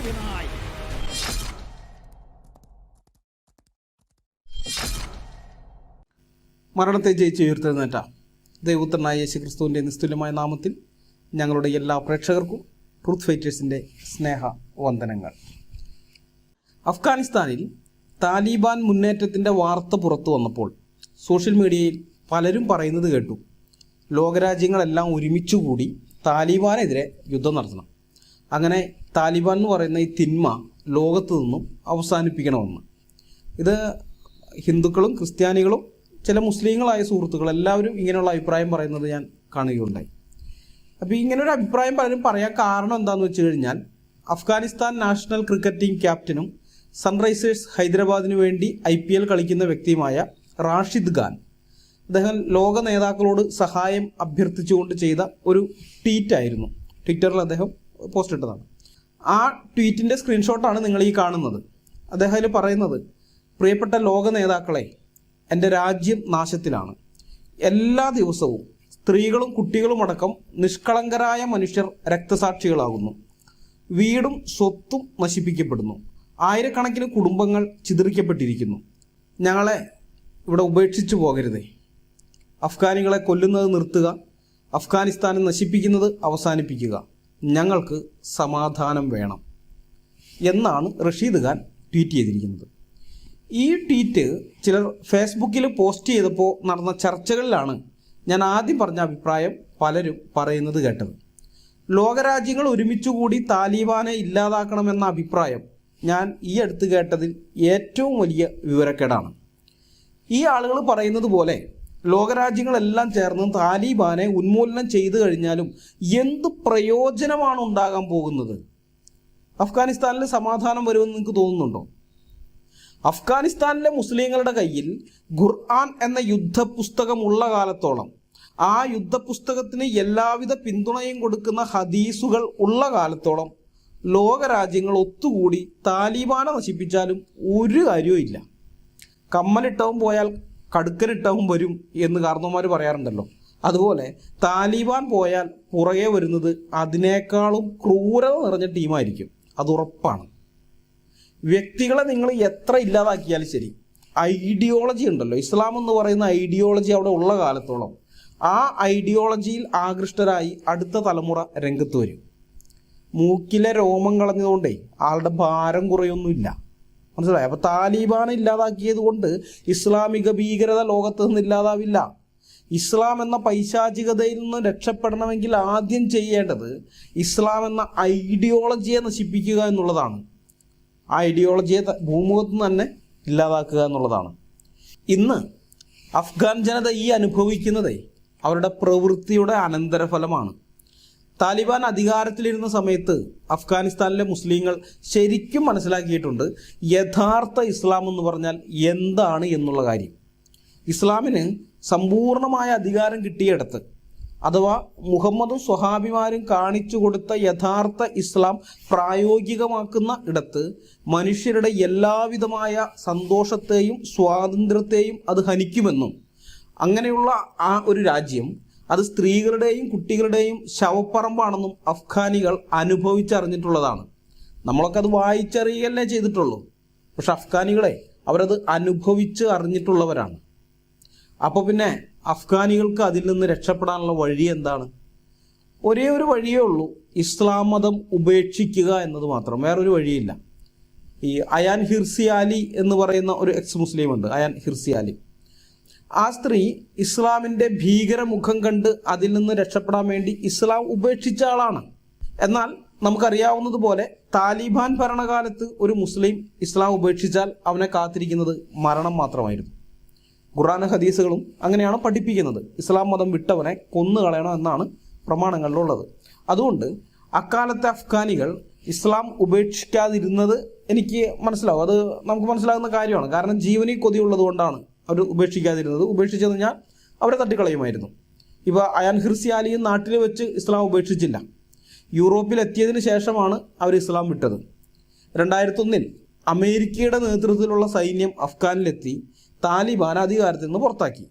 ക്രിസ്തുവിനായി. മരണത്തെ ജയിച്ച് ഉയർത്തെഴുന്നേറ്റ ദൈവപുത്രനായ യേശു ക്രിസ്തുവിൻ്റെ നിസ്തുല്യമായ നാമത്തിൽ ഞങ്ങളുടെ എല്ലാ പ്രേക്ഷകർക്കും ട്രൂത്ത് ഫൈറ്റേഴ്സിൻ്റെ സ്നേഹ വന്ദനങ്ങൾ. അഫ്ഗാനിസ്ഥാനിൽ താലിബാൻ മുന്നേറ്റത്തിൻ്റെ വാർത്ത പുറത്തു വന്നപ്പോൾ സോഷ്യൽ മീഡിയയിൽ പലരും പറയുന്നത് കേട്ടു, ലോകരാജ്യങ്ങളെല്ലാം ഒരുമിച്ചുകൂടി താലിബാനെതിരെ യുദ്ധം നടത്തണം, അങ്ങനെ താലിബാൻ എന്ന് പറയുന്ന ഈ തിന്മ ലോകത്തു നിന്നും അവസാനിപ്പിക്കണമെന്ന്. ഇത് ഹിന്ദുക്കളും ക്രിസ്ത്യാനികളും ചില മുസ്ലിങ്ങളായ സുഹൃത്തുക്കൾ എല്ലാവരും ഇങ്ങനെയുള്ള അഭിപ്രായം പറയുന്നത് ഞാൻ കാണുകയുണ്ടായി. അപ്പോൾ ഇങ്ങനൊരു അഭിപ്രായം പലരും പറയാൻ കാരണം എന്താണെന്ന് വെച്ച് കഴിഞ്ഞാൽ, അഫ്ഗാനിസ്ഥാൻ നാഷണൽ ക്രിക്കറ്റ് ടീം ക്യാപ്റ്റനും സൺറൈസേഴ്സ് ഹൈദരാബാദിന് വേണ്ടി IPL കളിക്കുന്ന വ്യക്തിയുമായ റാഷിദ് ഖാൻ, അദ്ദേഹം ലോക നേതാക്കളോട് സഹായം അഭ്യർത്ഥിച്ചുകൊണ്ട് ചെയ്ത ഒരു ട്വീറ്റായിരുന്നു. ട്വിറ്ററിൽ അദ്ദേഹം പോസ്റ്റ് ഇട്ടതാണ്. ആ ട്വീറ്റിൻ്റെ സ്ക്രീൻഷോട്ടാണ് നിങ്ങൾ ഈ കാണുന്നത്. അദ്ദേഹം അതിൽ പറയുന്നത്, പ്രിയപ്പെട്ട ലോക നേതാക്കളെ, എൻ്റെ രാജ്യം നാശത്തിലാണ്. എല്ലാ ദിവസവും സ്ത്രീകളും കുട്ടികളും അടക്കം നിഷ്കളങ്കരായ മനുഷ്യർ രക്തസാക്ഷികളാകുന്നു. വീടും സ്വത്തും നശിപ്പിക്കപ്പെടുന്നു. ആയിരക്കണക്കിന് കുടുംബങ്ങൾ ചിതറിക്കപ്പെട്ടിരിക്കുന്നു. ഞങ്ങളെ ഇവിടെ ഉപേക്ഷിച്ചു പോകരുതേ. അഫ്ഗാനികളെ കൊല്ലുന്നത് നിർത്തുക. അഫ്ഗാനിസ്ഥാനെ നശിപ്പിക്കുന്നത് അവസാനിപ്പിക്കുക. ഞങ്ങൾക്ക് സമാധാനം വേണം എന്നാണ് റഷീദ് ഖാൻ ട്വീറ്റ് ചെയ്തിരിക്കുന്നത്. ഈ ട്വീറ്റ് ചിലർ ഫേസ്ബുക്കിൽ പോസ്റ്റ് ചെയ്തപ്പോൾ നടന്ന ചർച്ചകളിലാണ് ഞാൻ ആദ്യം പറഞ്ഞ അഭിപ്രായം പലരും പറയുന്നത് കേട്ടത്. ലോകരാജ്യങ്ങൾ ഒരുമിച്ചുകൂടി താലിബാനെ ഇല്ലാതാക്കണമെന്ന അഭിപ്രായം ഞാൻ ഈ അടുത്ത് കേട്ടതിൽ ഏറ്റവും വലിയ വിവരക്കേടാണ്. ഈ ആളുകൾ പറയുന്നത് പോലെ ലോകരാജ്യങ്ങളെല്ലാം ചേർന്ന് താലിബാനെ ഉന്മൂലനം ചെയ്തു കഴിഞ്ഞാലും എന്ത് പ്രയോജനമാണ് ഉണ്ടാകാൻ പോകുന്നത്? അഫ്ഗാനിസ്ഥാനിൽ സമാധാനം വരുമെന്ന് നിങ്ങൾക്ക് തോന്നുന്നുണ്ടോ? അഫ്ഗാനിസ്ഥാനിലെ മുസ്ലിങ്ങളുടെ കയ്യിൽ ഖുർആൻ എന്ന യുദ്ധപുസ്തകമുള്ള കാലത്തോളം, ആ യുദ്ധപുസ്തകത്തിന് എല്ലാവിധ പിന്തുണയും കൊടുക്കുന്ന ഹദീസുകൾ ഉള്ള കാലത്തോളം ലോകരാജ്യങ്ങൾ ഒത്തുകൂടി താലിബാനെ നശിപ്പിച്ചാലും ഒരു കാര്യവും ഇല്ല. കമ്മലിട്ടവും പോയാൽ കടുക്കനിട്ടവും വരും എന്ന് കാരണവന്മാർ പറയാറുണ്ടല്ലോ. അതുപോലെ താലിബാൻ പോയാൽ പുറകെ വരുന്നത് അതിനേക്കാളും ക്രൂരത നിറഞ്ഞ ടീമായിരിക്കും. അത് ഉറപ്പാണ്. വ്യക്തികളെ നിങ്ങൾ എത്ര ഇല്ലാതാക്കിയാലും ശരി, ഐഡിയോളജി ഉണ്ടല്ലോ, ഇസ്ലാം എന്ന് പറയുന്ന ഐഡിയോളജി അവിടെ ഉള്ള കാലത്തോളം ആ ഐഡിയോളജിയിൽ ആകൃഷ്ടരായി അടുത്ത തലമുറ രംഗത്ത് വരും. മൂക്കിലെ രോമം കളഞ്ഞതുകൊണ്ടേ ആളുടെ ഭാരം കുറയൊന്നുമില്ല, മനസ്സിലായി? അപ്പോൾ താലിബാനെ ഇല്ലാതാക്കിയത് കൊണ്ട് ഇസ്ലാമിക ഭീകരത ലോകത്ത് നിന്ന് ഇല്ലാതാവില്ല. ഇസ്ലാം എന്ന പൈശാചികതയിൽ നിന്ന് രക്ഷപ്പെടണമെങ്കിൽ ആദ്യം ചെയ്യേണ്ടത് ഇസ്ലാം എന്ന ഐഡിയോളജിയെ നശിപ്പിക്കുക എന്നുള്ളതാണ്. ആ ഐഡിയോളജിയെ ഭൂമുഖത്ത് നിന്ന് തന്നെ ഇല്ലാതാക്കുക എന്നുള്ളതാണ്. ഇന്ന് അഫ്ഗാൻ ജനത ഈ അനുഭവിക്കുന്നതേ അവരുടെ പ്രവൃത്തിയുടെ അനന്തരഫലമാണ്. താലിബാൻ അധികാരത്തിലിരുന്ന സമയത്ത് അഫ്ഗാനിസ്ഥാനിലെ മുസ്ലിങ്ങൾ ശരിക്കും മനസ്സിലാക്കിയിട്ടുണ്ട് യഥാർത്ഥ ഇസ്ലാം എന്ന് പറഞ്ഞാൽ എന്താണ് എന്നുള്ള കാര്യം. ഇസ്ലാമിന് സമ്പൂർണമായ അധികാരം കിട്ടിയിടത്ത്, അഥവാ മുഹമ്മദും സ്വഹാബിമാരും കാണിച്ചു കൊടുത്ത യഥാർത്ഥ ഇസ്ലാം പ്രായോഗികമാക്കുന്ന ഇടത്ത് മനുഷ്യരുടെ എല്ലാവിധമായ സന്തോഷത്തെയും സ്വാതന്ത്ര്യത്തെയും അത് ഹനിക്കുമെന്നും, അങ്ങനെയുള്ള ആ ഒരു രാജ്യം അത് സ്ത്രീകളുടെയും കുട്ടികളുടെയും ശവപ്പറമ്പാണെന്നും അഫ്ഗാനികൾ അനുഭവിച്ചറിഞ്ഞിട്ടുള്ളതാണ്. നമ്മളൊക്കെ അത് വായിച്ചറിയല്ലേ ചെയ്തിട്ടുള്ളൂ. പക്ഷെ അഫ്ഗാനികളെ അവരത് അനുഭവിച്ച് അറിഞ്ഞിട്ടുള്ളവരാണ്. അപ്പോൾ പിന്നെ അഫ്ഗാനികൾക്ക് അതിൽ നിന്ന് രക്ഷപ്പെടാനുള്ള വഴി എന്താണ്? ഒരേ ഒരു വഴിയേ ഉള്ളൂ, ഇസ്ലാം മതം ഉപേക്ഷിക്കുക എന്നത് മാത്രം. വേറൊരു വഴിയില്ല. ഈ അയാൻ ഹിർസി ആലി എന്ന് പറയുന്ന ഒരു എക്സ് മുസ്ലിം ഉണ്ട്, അയാൻ ഹിർസി ആലി. ആ സ്ത്രീ ഇസ്ലാമിൻ്റെ ഭീകരമുഖം കണ്ട് അതിൽ നിന്ന് രക്ഷപ്പെടാൻ വേണ്ടി ഇസ്ലാം ഉപേക്ഷിച്ച ആളാണ്. എന്നാൽ നമുക്കറിയാവുന്നതുപോലെ താലിബാൻ ഭരണകാലത്ത് ഒരു മുസ്ലിം ഇസ്ലാം ഉപേക്ഷിച്ചാൽ അവനെ കാത്തിരിക്കുന്നത് മരണം മാത്രമായിരുന്നു. ഖുർആൻ ഹദീസുകളും അങ്ങനെയാണ് പഠിപ്പിക്കുന്നത്. ഇസ്ലാം മതം വിട്ടവനെ കൊന്നുകളയണം എന്നാണ് പ്രമാണങ്ങളിലുള്ളത്. അതുകൊണ്ട് അക്കാലത്തെ അഫ്ഗാനികൾ ഇസ്ലാം ഉപേക്ഷിക്കാതിരുന്നത് എനിക്ക് മനസ്സിലാവും. അത് നമുക്ക് മനസ്സിലാകുന്ന കാര്യമാണ്. കാരണം ജീവനിൽ കൊതിയുള്ളത് കൊണ്ടാണ് അവർ ഉപേക്ഷിക്കാതിരുന്നത്. ഉപേക്ഷിച്ചത് ഞാൻ അവരെ തട്ടിക്കളയുമായിരുന്നു. ഇപ്പോൾ അയാൻ ഹിർസി ആലിയും നാട്ടിൽ വെച്ച് ഇസ്ലാം ഉപേക്ഷിച്ചില്ല. യൂറോപ്പിൽ എത്തിയതിന് ശേഷമാണ് അവർ ഇസ്ലാം വിട്ടത്. 2001 അമേരിക്കയുടെ നേതൃത്വത്തിലുള്ള സൈന്യം അഫ്ഗാനിലെത്തി താലിബാൻ അധികാരത്തിൽ നിന്ന് പുറത്താക്കി.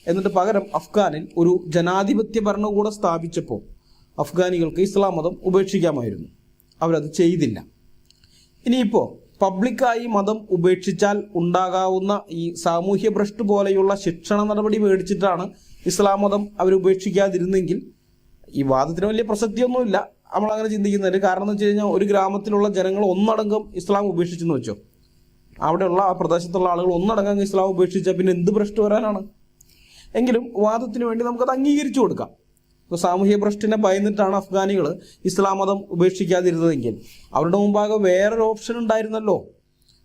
എന്നിട്ട് പകരം അഫ്ഗാനിൽ ഒരു ജനാധിപത്യ ഭരണകൂടം സ്ഥാപിച്ചപ്പോൾ അഫ്ഗാനികൾക്ക് ഇസ്ലാം മതം ഉപേക്ഷിക്കാമായിരുന്നു. അവരത് ചെയ്തില്ല. ഇനിയിപ്പോൾ പബ്ലിക്കായി മതം ഉപേക്ഷിച്ചാൽ ഉണ്ടാകാവുന്ന ഈ സാമൂഹ്യ ഭ്രഷ്ട് പോലെയുള്ള ശിക്ഷണ നടപടി മേടിച്ചിട്ടാണ് ഇസ്ലാം മതം അവർ ഉപേക്ഷിക്കാതിരുന്നെങ്കിൽ ഈ വാദത്തിന് വലിയ പ്രസക്തിയൊന്നുമില്ല. നമ്മളങ്ങനെ ചിന്തിക്കുന്നത്. കാരണം എന്ന് വെച്ച് കഴിഞ്ഞാൽ ഒരു ഗ്രാമത്തിലുള്ള ജനങ്ങൾ ഒന്നടങ്കം ഇസ്ലാം ഉപേക്ഷിച്ചെന്ന് വെച്ചോ, അവിടെയുള്ള ആ പ്രദേശത്തുള്ള ആളുകൾ ഒന്നടങ്കം ഇസ്ലാം ഉപേക്ഷിച്ചാൽ പിന്നെ എന്ത് ഭ്രഷ്ട് വരാനാണ്? എങ്കിലും വാദത്തിന് വേണ്ടി നമുക്കത് അംഗീകരിച്ചു കൊടുക്കാം. ഇപ്പോൾ സാമൂഹ്യ ഭ്രഷ്ടിനെ ഭയന്നിട്ടാണ് അഫ്ഗാനികൾ ഇസ്ലാം മതം ഉപേക്ഷിക്കാതിരുന്നതെങ്കിൽ അവരുടെ മുമ്പാകെ വേറൊരു ഓപ്ഷൻ ഉണ്ടായിരുന്നല്ലോ.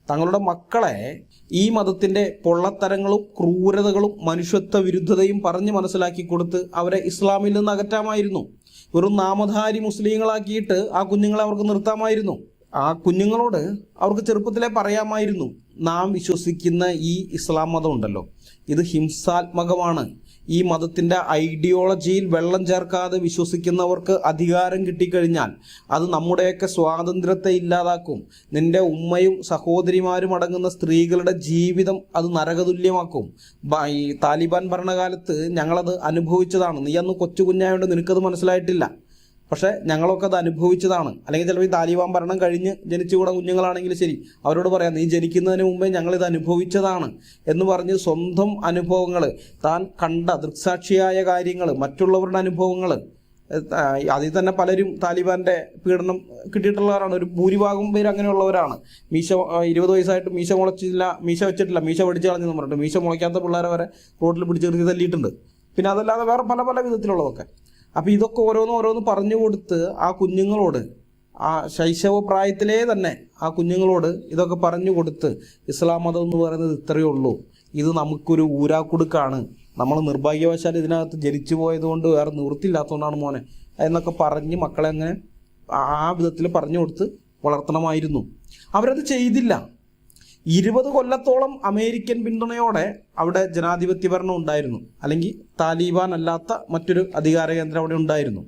തങ്ങളുടെ മക്കളെ ഈ മതത്തിൻ്റെ പൊള്ളത്തരങ്ങളും ക്രൂരതകളും മനുഷ്യത്വ വിരുദ്ധതയും പറഞ്ഞ് മനസ്സിലാക്കി കൊടുത്ത് അവരെ ഇസ്ലാമിൽ നിന്ന് അകറ്റാമായിരുന്നു. വെറും നാമധാരി മുസ്ലിങ്ങളാക്കിയിട്ട് ആ കുഞ്ഞുങ്ങളെ അവർക്ക് നിർത്താമായിരുന്നു. ആ കുഞ്ഞുങ്ങളോട് അവർക്ക് ചെറുപ്പത്തിലേ പറയാമായിരുന്നു, നാം വിശ്വസിക്കുന്ന ഈ ഇസ്ലാം മതം ഉണ്ടല്ലോ, ഇത് ഹിംസാത്മകമാണ്. ഈ മതത്തിൻ്റെ ഐഡിയോളജിയിൽ വെള്ളം ചേർക്കാതെ വിശ്വസിക്കുന്നവർക്ക് അധികാരം കിട്ടിക്കഴിഞ്ഞാൽ അത് നമ്മുടെയൊക്കെ സ്വാതന്ത്ര്യത്തെ ഇല്ലാതാക്കും. നിന്റെ ഉമ്മയും സഹോദരിമാരും അടങ്ങുന്ന സ്ത്രീകളുടെ ജീവിതം അത് നരകതുല്യമാക്കും. ഈ താലിബാൻ ഭരണകാലത്ത് ഞങ്ങളത് അനുഭവിച്ചതാണ്. നീ അന്ന് കൊച്ചു കുഞ്ഞായതുകൊണ്ട് നിനക്കത് മനസ്സിലായിട്ടില്ല. പക്ഷേ ഞങ്ങളൊക്കെ അത് അനുഭവിച്ചതാണ്. അല്ലെങ്കിൽ ചിലപ്പോൾ ഈ താലിബാൻ ഭരണം കഴിഞ്ഞ് ജനിച്ചുകൂടെ കുഞ്ഞുങ്ങളാണെങ്കിൽ ശരി, അവരോട് പറയാം, നീ ജനിക്കുന്നതിന് മുമ്പേ ഞങ്ങളിത് അനുഭവിച്ചതാണ് എന്ന് പറഞ്ഞ് സ്വന്തം അനുഭവങ്ങൾ, താൻ കണ്ട ദൃക്സാക്ഷിയായ കാര്യങ്ങൾ, മറ്റുള്ളവരുടെ അനുഭവങ്ങൾ, അതിൽ തന്നെ പലരും താലിബാൻ്റെ പീഡനം കിട്ടിയിട്ടുള്ളവരാണ്. ഒരു ഭൂരിഭാഗം പേര് അങ്ങനെയുള്ളവരാണ്. 20 വയസ്സായിട്ട് മീശ വെച്ചിട്ടില്ല, മീശ പഠിച്ചു കളഞ്ഞെന്ന് പറഞ്ഞിട്ട് മീശ മുളയ്ക്കാത്ത പിള്ളേരെ വരെ റോഡിൽ പിടിച്ച് നിർത്തി തല്ലിയിട്ടുണ്ട്. പിന്നെ അതല്ലാതെ വേറെ പല പല വിധത്തിലുള്ളതൊക്കെ. അപ്പോൾ ഇതൊക്കെ ഓരോന്ന് പറഞ്ഞു കൊടുത്ത് ആ കുഞ്ഞുങ്ങളോട്, ആ ശൈശവ പ്രായത്തിലേ തന്നെ ആ കുഞ്ഞുങ്ങളോട് ഇതൊക്കെ പറഞ്ഞു കൊടുത്ത് ഇസ്ലാം മതം എന്ന് പറയുന്നത് ഇത്രയേ ഉള്ളൂ, ഇത് നമുക്കൊരു ഊരാക്കുടുക്കാണ്, നമ്മൾ നിർഭാഗ്യവശാൽ ഇതിനകത്ത് ജനിച്ചു പോയതുകൊണ്ട് വേറെ നിവൃത്തിയില്ലാത്തതുകൊണ്ടാണ് മോനെ എന്നൊക്കെ പറഞ്ഞ് മക്കളെ അങ്ങനെ ആ വിധത്തിൽ പറഞ്ഞു കൊടുത്ത് വളർത്തണമായിരുന്നു. അവരത് ചെയ്തില്ല. 20 കൊല്ലത്തോളം അമേരിക്കൻ പിന്തുണയോടെ അവിടെ ജനാധിപത്യ ഭരണം ഉണ്ടായിരുന്നു, അല്ലെങ്കിൽ താലിബാൻ അല്ലാത്ത മറ്റൊരു അധികാര കേന്ദ്രം അവിടെ ഉണ്ടായിരുന്നു.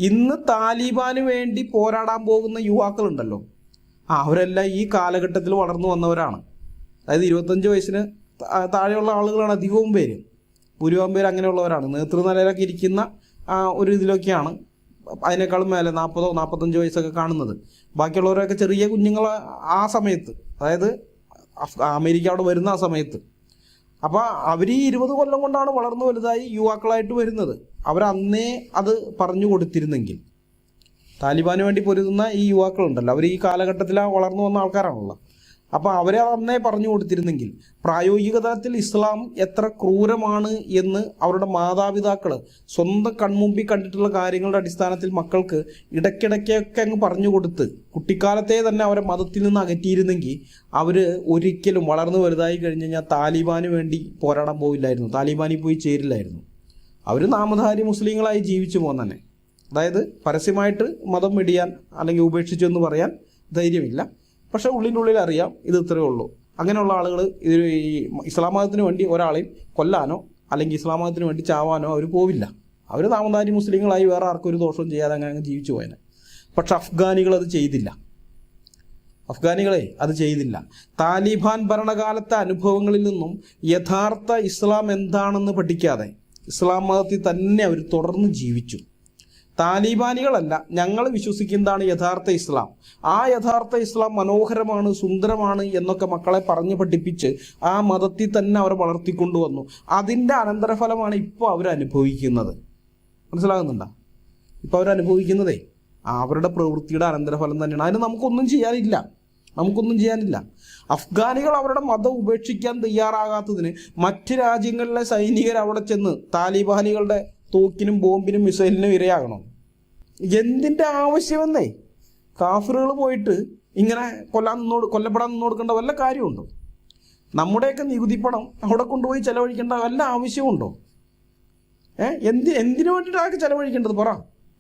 ഇന്ന് താലിബാന് വേണ്ടി പോരാടാൻ പോകുന്ന യുവാക്കളുണ്ടല്ലോ, അവരെല്ലാം ഈ കാലഘട്ടത്തിൽ വളർന്നു വന്നവരാണ്. അതായത് 25 വയസ്സിന് താഴെയുള്ള ആളുകളാണ് അധികവും പേര്. ഭൂരിഭാഗം പേര് അങ്ങനെയുള്ളവരാണ്. നേതൃനിലയിലൊക്കെ ഇരിക്കുന്ന ഒരു ഇതിലൊക്കെയാണ് അതിനേക്കാളും മേലെ 40-45 വയസ്സൊക്കെ കാണുന്നത്. ബാക്കിയുള്ളവരൊക്കെ ചെറിയ കുഞ്ഞുങ്ങൾ ആ സമയത്ത്, അതായത് അമേരിക്ക അവിടെ വരുന്ന ആ സമയത്ത്. അപ്പോൾ അവർ ഈ 20 കൊല്ലം കൊണ്ടാണ് വളർന്നു വലുതായി യുവാക്കളായിട്ട് വരുന്നത്. അവരന്നേ അത് പറഞ്ഞു കൊടുത്തിരുന്നെങ്കിൽ, താലിബാന് വേണ്ടി പൊരുതുന്ന ഈ യുവാക്കളുണ്ടല്ലോ, അവർ ഈ കാലഘട്ടത്തിൽ വളർന്നു വന്ന ആൾക്കാരാണല്ലോ. അപ്പോൾ അവരെ അന്നേ പറഞ്ഞു കൊടുത്തിരുന്നെങ്കിൽ പ്രായോഗിക തലത്തിൽ ഇസ്ലാം എത്ര ക്രൂരമാണ് എന്ന് അവരുടെ മാതാപിതാക്കൾ സ്വന്തം കൺമുമ്പിൽ കണ്ടിട്ടുള്ള കാര്യങ്ങളുടെ അടിസ്ഥാനത്തിൽ മക്കൾക്ക് ഇടയ്ക്കിടയ്ക്കൊക്കെ അങ്ങ് പറഞ്ഞു കൊടുത്ത് കുട്ടിക്കാലത്തെ തന്നെ അവരെ മതത്തിൽ നിന്ന് അകറ്റിയിരുന്നെങ്കിൽ അവർ ഒരിക്കലും വളർന്നു വലുതായി കഴിഞ്ഞ് കഴിഞ്ഞാൽ താലിബാന് വേണ്ടി പോരാടാൻ പോവില്ലായിരുന്നു, താലിബാനിൽ പോയി ചേരില്ലായിരുന്നു. അവർ നാമധാരി മുസ്ലിങ്ങളായി ജീവിച്ചു പോകുന്ന തന്നെ. അതായത് പരസ്യമായിട്ട് മതം വെടിയാൻ അല്ലെങ്കിൽ ഉപേക്ഷിച്ചു എന്ന് പറയാൻ ധൈര്യമില്ല, പക്ഷേ ഉള്ളിനുള്ളിൽ അറിയാം ഇത് ഇത്രയേ ഉള്ളൂ. അങ്ങനെയുള്ള ആളുകൾ ഇത് ഈ ഇസ്ലാം മതത്തിന് വേണ്ടി ഒരാളെയും കൊല്ലാനോ അല്ലെങ്കിൽ ഇസ്ലാം മതത്തിന് വേണ്ടി ചാവാനോ അവർ പോവില്ല. അവർ നാമധാരി മുസ്ലിങ്ങളായി വേറെ ആർക്കും ഒരു ദോഷവും ചെയ്യാതെ അങ്ങനെ ജീവിച്ചു പോയനെ. പക്ഷെ അഫ്ഗാനികൾ അത് ചെയ്തില്ല. താലിബാൻ ഭരണകാലത്തെ അനുഭവങ്ങളിൽ നിന്നും യഥാർത്ഥ ഇസ്ലാം എന്താണെന്ന് പഠിക്കാതെ ഇസ്ലാം മതത്തിൽ തന്നെ അവർ തുടർന്ന് ജീവിച്ചു. താലിബാനികളല്ല, ഞങ്ങൾ വിശ്വസിക്കുന്നതാണ് യഥാർത്ഥ ഇസ്ലാം, ആ യഥാർത്ഥ ഇസ്ലാം മനോഹരമാണ്, സുന്ദരമാണ് എന്നൊക്കെ മക്കളെ പറഞ്ഞ് പഠിപ്പിച്ച് ആ മതത്തിൽ തന്നെ അവരെ വളർത്തിക്കൊണ്ടുവന്നു. അതിൻ്റെ അനന്തരഫലമാണ് ഇപ്പോൾ അവരനുഭവിക്കുന്നത്. മനസ്സിലാകുന്നുണ്ടോ? ഇപ്പോൾ അവരനുഭവിക്കുന്നതേ അവരുടെ പ്രവൃത്തിയുടെ അനന്തരഫലം തന്നെയാണ്. അതിന് നമുക്കൊന്നും ചെയ്യാനില്ല. അഫ്ഗാനികൾ അവരുടെ മതം ഉപേക്ഷിക്കാൻ തയ്യാറാകാത്തതിന് മറ്റ് രാജ്യങ്ങളിലെ സൈനികർ അവിടെ ചെന്ന് താലിബാനികളുടെ തോക്കിനും ബോംബിനും മിസൈലിനും ഇരയാകണം. എന്തിൻ്റെ ആവശ്യമെന്നേ? കാഫിറുകൾ പോയിട്ട് ഇങ്ങനെ കൊല്ലപ്പെടാൻ നിന്ന് കൊടുക്കേണ്ട വല്ല കാര്യമുണ്ടോ? നമ്മുടെയൊക്കെ നികുതി പണം അവിടെ കൊണ്ടുപോയി ചെലവഴിക്കേണ്ട വല്ല ആവശ്യമുണ്ടോ? എന്തിനു വേണ്ടിയിട്ടാണ് ചെലവഴിക്കേണ്ടത്? പറ,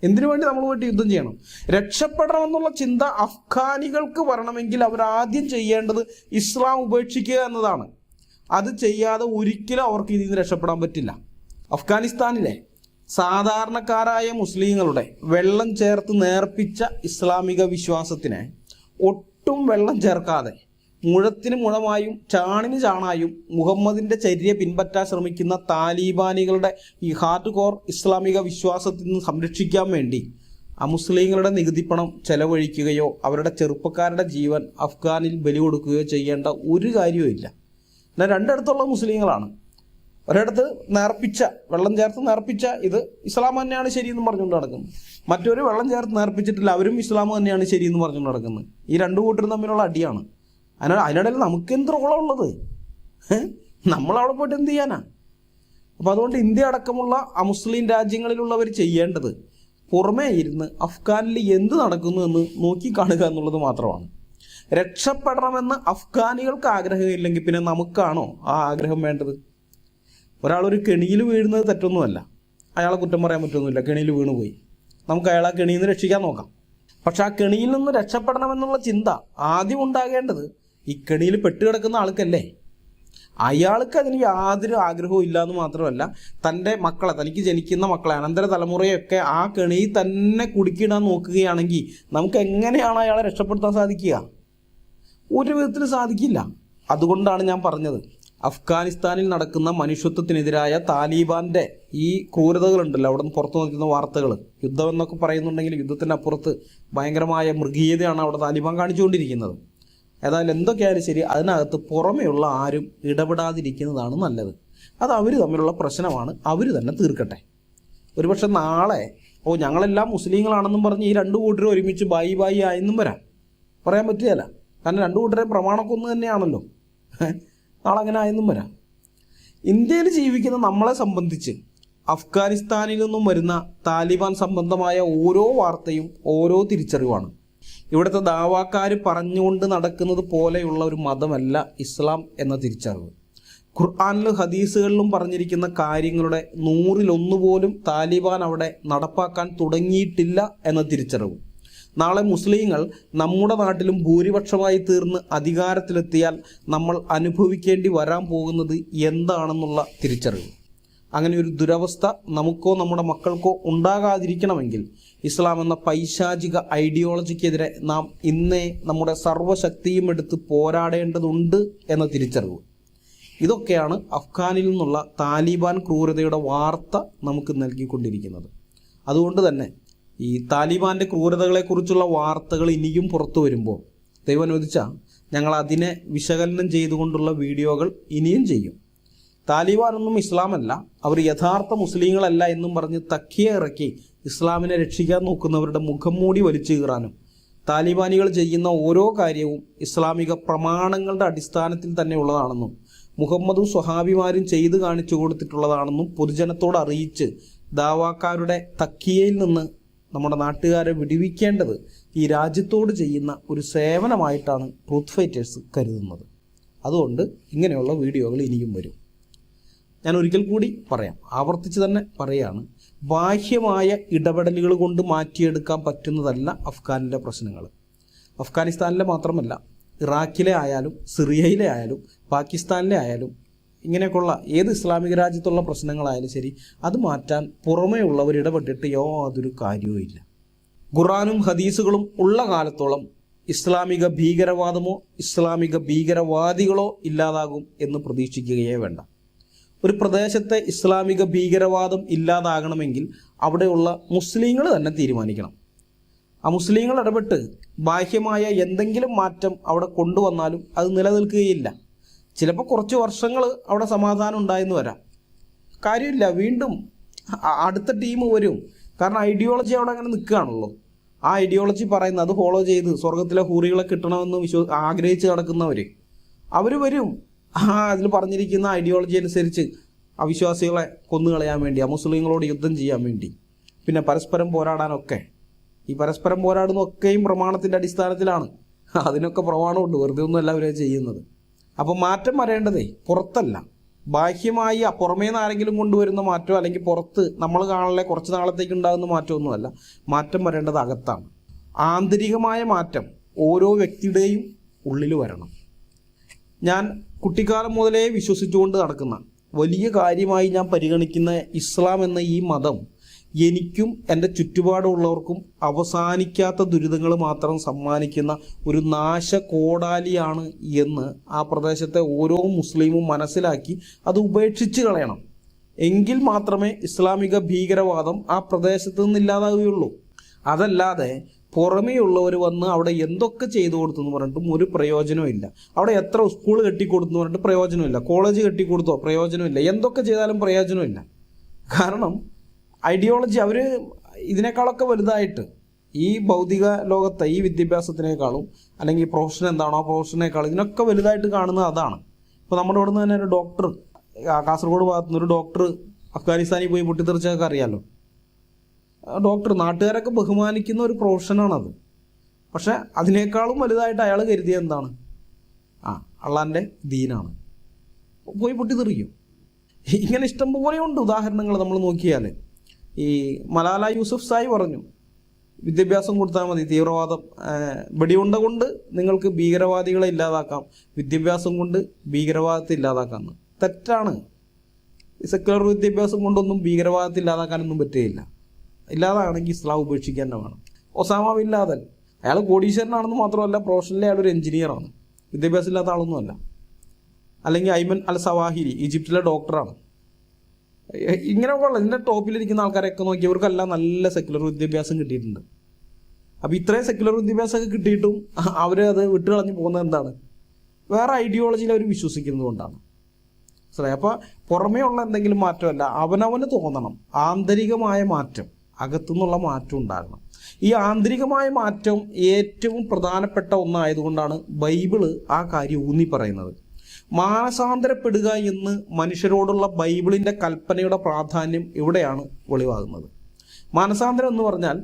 എന്തിനു വേണ്ടി നമ്മൾ പോയിട്ട് യുദ്ധം ചെയ്യണം? രക്ഷപ്പെടണമെന്നുള്ള ചിന്ത അഫ്ഗാനികൾക്ക് വരണമെങ്കിൽ അവരാദ്യം ചെയ്യേണ്ടത് ഇസ്ലാം ഉപേക്ഷിക്കുക എന്നതാണ്. അത് ചെയ്യാതെ ഒരിക്കലും അവർക്ക് ഇതിൽ നിന്ന് രക്ഷപ്പെടാൻ പറ്റില്ല. അഫ്ഗാനിസ്ഥാനിലെ സാധാരണക്കാരായ മുസ്ലിങ്ങളുടെ വെള്ളം ചേർത്ത് നേർപ്പിച്ച ഇസ്ലാമിക വിശ്വാസത്തിന് ഒട്ടും വെള്ളം ചേർക്കാതെ മുഴത്തിന് മുഴമായും ചാണിന് ചാണായും മുഹമ്മദിൻ്റെ ചര്യ പിൻപറ്റാൻ ശ്രമിക്കുന്ന താലിബാനികളുടെ ഈ ഹാർഡ് കോർ ഇസ്ലാമിക വിശ്വാസത്തിൽ നിന്ന് സംരക്ഷിക്കാൻ വേണ്ടി അമുസ്ലിങ്ങളുടെ നികുതി പണം ചെലവഴിക്കുകയോ അവരുടെ ചെറുപ്പക്കാരുടെ ജീവൻ അഫ്ഗാനിൽ ബലി കൊടുക്കുകയോ ചെയ്യേണ്ട ഒരു കാര്യവും ഇല്ല. എന്നാൽ രണ്ടിടത്തുള്ള മുസ്ലിങ്ങളാണ്. ഒരിടത്ത് നേർപ്പിച്ച വെള്ളം ചേർത്ത് നേർപ്പിച്ച ഇത് ഇസ്ലാം തന്നെയാണ് ശരിയെന്ന് പറഞ്ഞുകൊണ്ട് നടക്കുന്നത്. മറ്റൊരു വെള്ളം ചേർത്ത് നേർപ്പിച്ചിട്ടില്ല, അവരും ഇസ്ലാം തന്നെയാണ് ശരിയെന്ന് പറഞ്ഞുകൊണ്ട് നടക്കുന്നത്. ഈ രണ്ടു കൂട്ടരും തമ്മിലുള്ള അടിയാണ്. അതിനിടയിൽ നമുക്ക് എന്ത് റോളാണുള്ളത്? നമ്മളവിടെ പോയിട്ട് എന്ത് ചെയ്യാനാ? അപ്പോൾ അതുകൊണ്ട് ഇന്ത്യ അടക്കമുള്ള അമുസ്ലിം രാജ്യങ്ങളിലുള്ളവർ ചെയ്യേണ്ടത് പുറമേ ഇരുന്ന് അഫ്ഗാനിൽ എന്ത് നടക്കുന്നു എന്ന് നോക്കിക്കാണുക എന്നുള്ളത് മാത്രമാണ്. രക്ഷപ്പെടണമെന്ന് അഫ്ഗാനികൾക്ക് ആഗ്രഹമില്ലെങ്കിൽ പിന്നെ നമുക്കാണോ ആ ആഗ്രഹം വേണ്ടത്? ഒരാളൊരു കെണിയിൽ വീഴുന്നത് തെറ്റൊന്നുമല്ല, അയാളെ കുറ്റം പറയാൻ പറ്റൊന്നുമില്ല. കെണിയിൽ വീണുപോയി, നമുക്ക് അയാളെ കെണിയിൽ നിന്ന് രക്ഷിക്കാൻ നോക്കാം. പക്ഷെ ആ കെണിയിൽ നിന്ന് രക്ഷപ്പെടണമെന്നുള്ള ചിന്ത ആദ്യം ഉണ്ടാകേണ്ടത് ഈ കെണിയിൽ പെട്ടുകിടക്കുന്ന ആൾക്കല്ലേ. അയാൾക്ക് അതിന് യാതൊരു ആഗ്രഹവും ഇല്ല എന്ന് മാത്രമല്ല, തൻ്റെ മക്കളെ, തനിക്ക് ജനിക്കുന്ന മക്കളെ, അനന്തര തലമുറയൊക്കെ ആ കെണിയിൽ തന്നെ കുടുക്കിയിടാൻ നോക്കുകയാണെങ്കിൽ നമുക്ക് എങ്ങനെയാണ് അയാളെ രക്ഷപ്പെടുത്താൻ സാധിക്കുക? ഒരു വിധത്തിൽ സാധിക്കില്ല. അതുകൊണ്ടാണ് ഞാൻ പറഞ്ഞത്, അഫ്ഗാനിസ്ഥാനിൽ നടക്കുന്ന മനുഷ്യത്വത്തിനെതിരായ താലിബാന്റെ ഈ ക്രൂരതകളുണ്ടല്ലോ, അവിടെ നിന്ന് പുറത്തു നിൽക്കുന്ന വാർത്തകൾ, യുദ്ധം എന്നൊക്കെ പറയുന്നുണ്ടെങ്കിൽ യുദ്ധത്തിൻ്റെ അപ്പുറത്ത് ഭയങ്കരമായ മൃഗീയതയാണ് അവിടെ താലിബാൻ കാണിച്ചുകൊണ്ടിരിക്കുന്നത്. ഏതായാലും എന്തൊക്കെയായാലും ശരി, അതിനകത്ത് പുറമെയുള്ള ആരും ഇടപെടാതിരിക്കുന്നതാണ് നല്ലത്. അത് അവർ തമ്മിലുള്ള പ്രശ്നമാണ്, അവർ തന്നെ തീർക്കട്ടെ. ഒരുപക്ഷെ നാളെ ഞങ്ങളെല്ലാം മുസ്ലിങ്ങളാണെന്നും പറഞ്ഞ് ഈ രണ്ടു കൂട്ടരും ഒരുമിച്ച് ബായി ബായി ആയെന്നും പറയാൻ പറ്റുകയില്ല. കാരണം രണ്ടു കൂട്ടരെയും പ്രമാണമൊക്കെ ഒന്ന് തന്നെയാണല്ലോ. നാളെ അങ്ങനെ ആയെന്നും വരാം. ഇന്ത്യയിൽ ജീവിക്കുന്ന നമ്മളെ സംബന്ധിച്ച് അഫ്ഗാനിസ്ഥാനിൽ നിന്നും വരുന്ന താലിബാൻ സംബന്ധമായ ഓരോ വാർത്തയും ഓരോ തിരിച്ചറിവാണ്. ഇവിടുത്തെ ദാവാക്കാർ പറഞ്ഞുകൊണ്ട് നടക്കുന്നത് പോലെയുള്ള ഒരു മതമല്ല ഇസ്ലാം എന്ന തിരിച്ചറിവ്. ഖുർആനിലും ഹദീസുകളിലും പറഞ്ഞിരിക്കുന്ന കാര്യങ്ങളുടെ 100-1 പോലും താലിബാൻ അവിടെ നടപ്പാക്കാൻ തുടങ്ങിയിട്ടില്ല എന്ന തിരിച്ചറിവ്. നാളെ മുസ്ലിങ്ങൾ നമ്മുടെ നാട്ടിലും ഭൂരിപക്ഷമായി തീർന്ന് അധികാരത്തിലെത്തിയാൽ നമ്മൾ അനുഭവിക്കേണ്ടി വരാൻ പോകുന്നത് എന്താണെന്നുള്ള തിരിച്ചറിവ്. അങ്ങനെ ഒരു ദുരവസ്ഥ നമുക്കോ നമ്മുടെ മക്കൾക്കോ ഉണ്ടാകാതിരിക്കണമെങ്കിൽ ഇസ്ലാം എന്ന പൈശാചിക ഐഡിയോളജിക്കെതിരെ നാം ഇന്നേ നമ്മുടെ സർവ്വശക്തിയും എടുത്ത് പോരാടേണ്ടതുണ്ട് എന്ന തിരിച്ചറിവ്. ഇതൊക്കെയാണ് അഫ്ഗാനിൽ നിന്നുള്ള താലിബാൻ ക്രൂരതയുടെ വാർത്ത നമുക്ക് നൽകിക്കൊണ്ടിരിക്കുന്നത്. അതുകൊണ്ട് തന്നെ ഈ താലിബാൻ്റെ ക്രൂരതകളെക്കുറിച്ചുള്ള വാർത്തകൾ ഇനിയും പുറത്തു വരുമ്പോൾ ദൈവം അനുവദിച്ചാൽ ഞങ്ങൾ അതിനെ വിശകലനം ചെയ്തുകൊണ്ടുള്ള വീഡിയോകൾ ഇനിയും ചെയ്യും. താലിബാനൊന്നും ഇസ്ലാമല്ല, അവർ യഥാർത്ഥ മുസ്ലിങ്ങളല്ല എന്നും പറഞ്ഞ് തക്കിയ ഇറക്കി ഇസ്ലാമിനെ രക്ഷിക്കാൻ നോക്കുന്നവരുടെ മുഖം മൂടി വലിച്ചു കീറാനും താലിബാനികൾ ചെയ്യുന്ന ഓരോ കാര്യവും ഇസ്ലാമിക പ്രമാണങ്ങളുടെ അടിസ്ഥാനത്തിൽ തന്നെ ഉള്ളതാണെന്നും മുഹമ്മദും സ്വഹാബിമാരും ചെയ്തു കാണിച്ചു കൊടുത്തിട്ടുള്ളതാണെന്നും പൊതുജനത്തോട് അറിയിച്ച് ദാവാക്കാരുടെ തക്കിയയിൽ നിന്ന് നമ്മുടെ നാട്ടുകാരെ വിടുവിക്കേണ്ടത് ഈ രാജ്യത്തോട് ചെയ്യുന്ന ഒരു സേവനമായിട്ടാണ് ട്രൂത്ത് ഫൈറ്റേഴ്സ് കരുതുന്നത്. അതുകൊണ്ട് ഇങ്ങനെയുള്ള വീഡിയോകൾ ഇനിയും വരും. ഞാൻ ഒരിക്കൽ കൂടി പറയാം, ആവർത്തിച്ച് തന്നെ പറയുകയാണ്, ബാഹ്യമായ ഇടപെടലുകൾ കൊണ്ട് മാറ്റിയെടുക്കാൻ പറ്റുന്നതല്ല അഫ്ഗാനിലെ പ്രശ്നങ്ങൾ. അഫ്ഗാനിസ്ഥാനിലെ മാത്രമല്ല, ഇറാഖിലെ ആയാലും സിറിയയിലെ ആയാലും പാകിസ്ഥാനിലെ ആയാലും ഇങ്ങനെയൊക്കെയുള്ള ഏത് ഇസ്ലാമിക രാജ്യത്തുള്ള പ്രശ്നങ്ങളായാലും ശരി, അത് മാറ്റാൻ പുറമേ ഉള്ളവർ ഇടപെട്ടിട്ട് യാതൊരു കാര്യവുമില്ല. ഖുർആനും ഹദീസുകളും ഉള്ള കാലത്തോളം ഇസ്ലാമിക ഭീകരവാദമോ ഇസ്ലാമിക ഭീകരവാദികളോ ഇല്ലാതാകും എന്ന് പ്രതീക്ഷിക്കുകയേ വേണ്ട. ഒരു പ്രദേശത്തെ ഇസ്ലാമിക ഭീകരവാദം ഇല്ലാതാകണമെങ്കിൽ അവിടെയുള്ള മുസ്ലിങ്ങൾ തന്നെ തീരുമാനിക്കണം. ആ മുസ്ലിങ്ങൾ ഇടപെട്ട് ബാഹ്യമായ എന്തെങ്കിലും മാറ്റം അവിടെ കൊണ്ടുവന്നാലും അത് നിലനിൽക്കുകയില്ല. ചിലപ്പോൾ കുറച്ച് വർഷങ്ങൾ അവിടെ സമാധാനം ഉണ്ടായെന്ന് വരാം, കാര്യമില്ല, വീണ്ടും അടുത്ത ടീം വരും. കാരണം ഐഡിയോളജി അവിടെ അങ്ങനെ നിൽക്കുകയാണല്ലോ. ആ ഐഡിയോളജി പറയുന്നത് അത് ഫോളോ ചെയ്ത് സ്വർഗത്തിലെ ഹൂറികളെ കിട്ടണമെന്ന് ആഗ്രഹിച്ച് നടക്കുന്നവർ അവർ വരും. അതിൽ പറഞ്ഞിരിക്കുന്ന ഐഡിയോളജി അനുസരിച്ച് അവിശ്വാസികളെ കൊന്നുകളയാൻ വേണ്ടി, മുസ്ലിങ്ങളോട് യുദ്ധം ചെയ്യാൻ വേണ്ടി, പിന്നെ പരസ്പരം പോരാടാനൊക്കെ. ഈ പരസ്പരം പോരാടുന്നൊക്കെയും പ്രമാണത്തിൻ്റെ അടിസ്ഥാനത്തിലാണ്. അതിനൊക്കെ പ്രമാണമുണ്ട്, വെറുതെ ഒന്നും എല്ലാവരും ചെയ്യുന്നത്. അപ്പോൾ മാറ്റം വരേണ്ടതേ പുറത്തല്ല, ബാഹ്യമായി പുറമേ നിന്ന് ആരെങ്കിലും കൊണ്ടുവരുന്ന മാറ്റം അല്ലെങ്കിൽ പുറത്ത് നമ്മൾ കാണലെ കുറച്ച് നാളത്തേക്ക് ഉണ്ടാകുന്ന മാറ്റമൊന്നുമല്ല. മാറ്റം വരേണ്ടത് അകത്താണ്. ആന്തരികമായ മാറ്റം ഓരോ വ്യക്തിയുടെയും ഉള്ളിൽ വരണം. ഞാൻ കുട്ടിക്കാലം മുതലേ വിശ്വസിച്ചുകൊണ്ട് നടക്കുന്ന വലിയ കാര്യമായി ഞാൻ പരിഗണിക്കുന്ന ഇസ്ലാം എന്ന ഈ മതം എനിക്കും എൻ്റെ ചുറ്റുപാടുള്ളവർക്കും അവസാനിക്കാത്ത ദുരിതങ്ങൾ മാത്രം സമ്മാനിക്കുന്ന ഒരു നാശകോടാലിയാണ് എന്ന് ആ പ്രദേശത്തെ ഓരോ മുസ്ലിമും മനസ്സിലാക്കി അത് ഉപേക്ഷിച്ച് കളയണം. എങ്കിൽ മാത്രമേ ഇസ്ലാമിക ഭീകരവാദം ആ പ്രദേശത്ത് നിന്ന് ഇല്ലാതാവുകയുള്ളൂ. അതല്ലാതെ പുറമേയുള്ളവർ വന്ന് അവിടെ എന്തൊക്കെ ചെയ്തു കൊടുത്തു എന്ന് പറഞ്ഞിട്ടും ഒരു പ്രയോജനവും ഇല്ല. അവിടെ എത്ര സ്കൂൾ കെട്ടിക്കൊടുത്തു എന്ന് പറഞ്ഞിട്ട് പ്രയോജനമില്ല, കോളേജ് കെട്ടിക്കൊടുത്തോ പ്രയോജനമില്ല, എന്തൊക്കെ ചെയ്താലും പ്രയോജനമില്ല. കാരണം ഐഡിയോളജി അവർ ഇതിനേക്കാളൊക്കെ വലുതായിട്ട് ഈ ഭൗതിക ലോകത്തെ ഈ വിദ്യാഭ്യാസത്തിനേക്കാളും അല്ലെങ്കിൽ പ്രൊഫഷൻ എന്താണോ ആ പ്രൊഫഷനേക്കാളും ഇതിനൊക്കെ വലുതായിട്ട് കാണുന്നത് അതാണ്. ഇപ്പോൾ നമ്മുടെ ഇവിടെ നിന്ന് തന്നെ ഒരു ഡോക്ടർ, കാസർഗോഡ് ഭാഗത്തുനിന്ന് ഒരു ഡോക്ടർ അഫ്ഗാനിസ്ഥാനിൽ പോയി പൊട്ടിത്തെറിച്ചൊക്കെ അറിയാമല്ലോ. ഡോക്ടർ നാട്ടുകാരൊക്കെ ബഹുമാനിക്കുന്ന ഒരു പ്രൊഫഷനാണത്. പക്ഷെ അതിനേക്കാളും വലുതായിട്ട് അയാൾ കരുതിയ എന്താണ്? അള്ളാൻ്റെ ദീനാണ്. പോയി പൊട്ടിത്തെറിക്കും. ഇങ്ങനെ ഇഷ്ടം പോലെയുണ്ട് ഉദാഹരണങ്ങൾ നമ്മൾ നോക്കിയാൽ. ഈ മലാല യൂസഫ്സായി പറഞ്ഞു, വിദ്യാഭ്യാസം കൊടുത്താൽ മതി, തീവ്രവാദം വെടിയുണ്ട കൊണ്ട് നിങ്ങൾക്ക് ഭീകരവാദികളെ ഇല്ലാതാക്കാം, വിദ്യാഭ്യാസം കൊണ്ട് ഭീകരവാദത്തെ ഇല്ലാതാക്കാമെന്ന്. തെറ്റാണ്. സെക്യുലർ വിദ്യാഭ്യാസം കൊണ്ടൊന്നും ഭീകരവാദത്തെ ഇല്ലാതാക്കാനൊന്നും പറ്റുകയില്ല. ഇല്ലാതാണെങ്കിൽ ഇസ്ലാം ഉപേക്ഷിക്കാൻ തന്നെ വേണം. ഒസാമ ബിൻ ലാദൻ അയാൾ കോടീശ്വരനാണെന്ന് മാത്രമല്ല, പ്രൊഫഷണലി അയാൾ ഒരു എഞ്ചിനീയറാണ്, വിദ്യാഭ്യാസം ഇല്ലാത്ത ആളൊന്നുമല്ല. അല്ലെങ്കിൽ ഐമൻ അൽ സവാഹിരി ഈജിപ്തിലെ ഡോക്ടറാണ്. ഇങ്ങനെയൊക്കെയുള്ള ഇതിൻ്റെ ടോപ്പിലിരിക്കുന്ന ആൾക്കാരെയൊക്കെ നോക്കി ഇവർക്കെല്ലാം നല്ല സെക്യുലർ വിദ്യാഭ്യാസം കിട്ടിയിട്ടുണ്ട്. അപ്പോൾ ഇത്രയും സെക്യുലർ വിദ്യാഭ്യാസമൊക്കെ കിട്ടിയിട്ടും അവർ അത് വിട്ട് കളഞ്ഞ് പോകുന്നത് എന്താണ്? വേറെ ഐഡിയോളജിയിൽ അവർ വിശ്വസിക്കുന്നത് കൊണ്ടാണ്. അപ്പോൾ പുറമേ ഉള്ള എന്തെങ്കിലും മാറ്റമല്ല, അവനവന് തോന്നണം. ആന്തരികമായ മാറ്റം, അകത്തുനിന്നുള്ള മാറ്റം ഉണ്ടാകണം. ഈ ആന്തരികമായ മാറ്റം ഏറ്റവും പ്രധാനപ്പെട്ട ഒന്നായതുകൊണ്ടാണ് ബൈബിള് ആ കാര്യം ഊന്നി പറയുന്നത്. മാനസാന്തരപ്പെടുക എന്ന് മനുഷ്യരോടുള്ള ബൈബിളിൻ്റെ കൽപ്പനയുടെ പ്രാധാന്യം ഇവിടെയാണ് വെളിവാകുന്നത്. മാനസാന്തരം എന്ന് പറഞ്ഞാൽ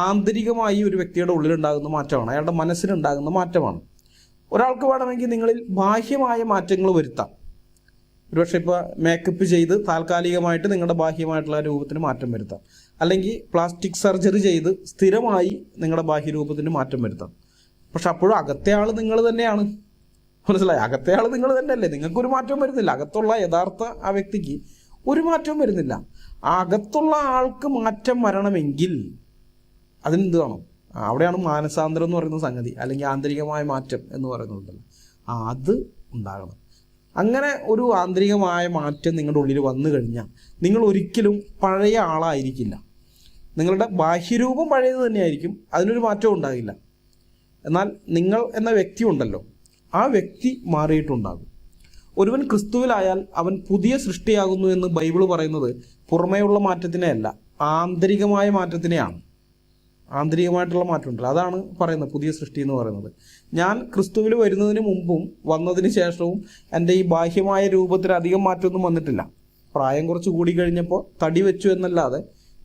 ആന്തരികമായി ഒരു വ്യക്തിയുടെ ഉള്ളിലുണ്ടാകുന്ന മാറ്റമാണ്, അയാളുടെ മനസ്സിലുണ്ടാകുന്ന മാറ്റമാണ്. ഒരാൾക്ക് വേണമെങ്കിൽ നിങ്ങളിൽ ബാഹ്യമായ മാറ്റങ്ങൾ വരുത്താം. ഒരുപക്ഷെ ഇപ്പോൾ മേക്കപ്പ് ചെയ്ത് താൽക്കാലികമായിട്ട് നിങ്ങളുടെ ബാഹ്യമായിട്ടുള്ള രൂപത്തിന് മാറ്റം വരുത്താം, അല്ലെങ്കിൽ പ്ലാസ്റ്റിക് സർജറി ചെയ്ത് സ്ഥിരമായി നിങ്ങളുടെ ബാഹ്യരൂപത്തിന് മാറ്റം വരുത്താം. പക്ഷെ അപ്പോഴും അകത്തെ ആൾ നിങ്ങൾ തന്നെയാണ്. മനസ്സിലായി? അകത്തെ ആൾ നിങ്ങൾ തന്നെയല്ലേ, നിങ്ങൾക്കൊരു മാറ്റവും വരുന്നില്ല. അകത്തുള്ള യഥാർത്ഥ ആ വ്യക്തിക്ക് ഒരു മാറ്റവും വരുന്നില്ല. ആ അകത്തുള്ള ആൾക്ക് മാറ്റം വരണമെങ്കിൽ അതിനെന്ത് വേണം? അവിടെയാണ് മാനസാന്തരം എന്ന് പറയുന്ന സംഗതി, അല്ലെങ്കിൽ ആന്തരികമായ മാറ്റം എന്ന് പറയുന്നുണ്ടല്ലോ, അത് ഉണ്ടാകണം. അങ്ങനെ ഒരു ആന്തരികമായ മാറ്റം നിങ്ങളുടെ ഉള്ളിൽ വന്നു കഴിഞ്ഞാൽ നിങ്ങൾ ഒരിക്കലും പഴയ ആളായിരിക്കില്ല. നിങ്ങളുടെ ബാഹ്യരൂപം പഴയത് തന്നെയായിരിക്കും, അതിനൊരു മാറ്റവും ഉണ്ടാകില്ല. എന്നാൽ നിങ്ങൾ എന്ന വ്യക്തി ഉണ്ടല്ലോ, ആ വ്യക്തി മാറിയിട്ടുണ്ടാകും. ഒരുവൻ ക്രിസ്തുവിലായാൽ അവൻ പുതിയ സൃഷ്ടിയാകുന്നു എന്ന് ബൈബിൾ പറയുന്നത് പുറമേയുള്ള മാറ്റത്തിനെയല്ല, ആന്തരികമായ മാറ്റത്തിനെയാണ്. ആന്തരികമായിട്ടുള്ള മാറ്റമുണ്ടല്ലോ, അതാണ് പറയുന്നത് പുതിയ സൃഷ്ടി എന്ന് പറയുന്നത്. ഞാൻ ക്രിസ്തുവിൽ വരുന്നതിന് മുമ്പും വന്നതിന് ശേഷവും എൻ്റെ ഈ ബാഹ്യമായ രൂപത്തിൽ അധികം മാറ്റമൊന്നും വന്നിട്ടില്ല. പ്രായം കുറച്ച് കൂടി കഴിഞ്ഞപ്പോൾ തടി വെച്ചു എന്നല്ലാതെ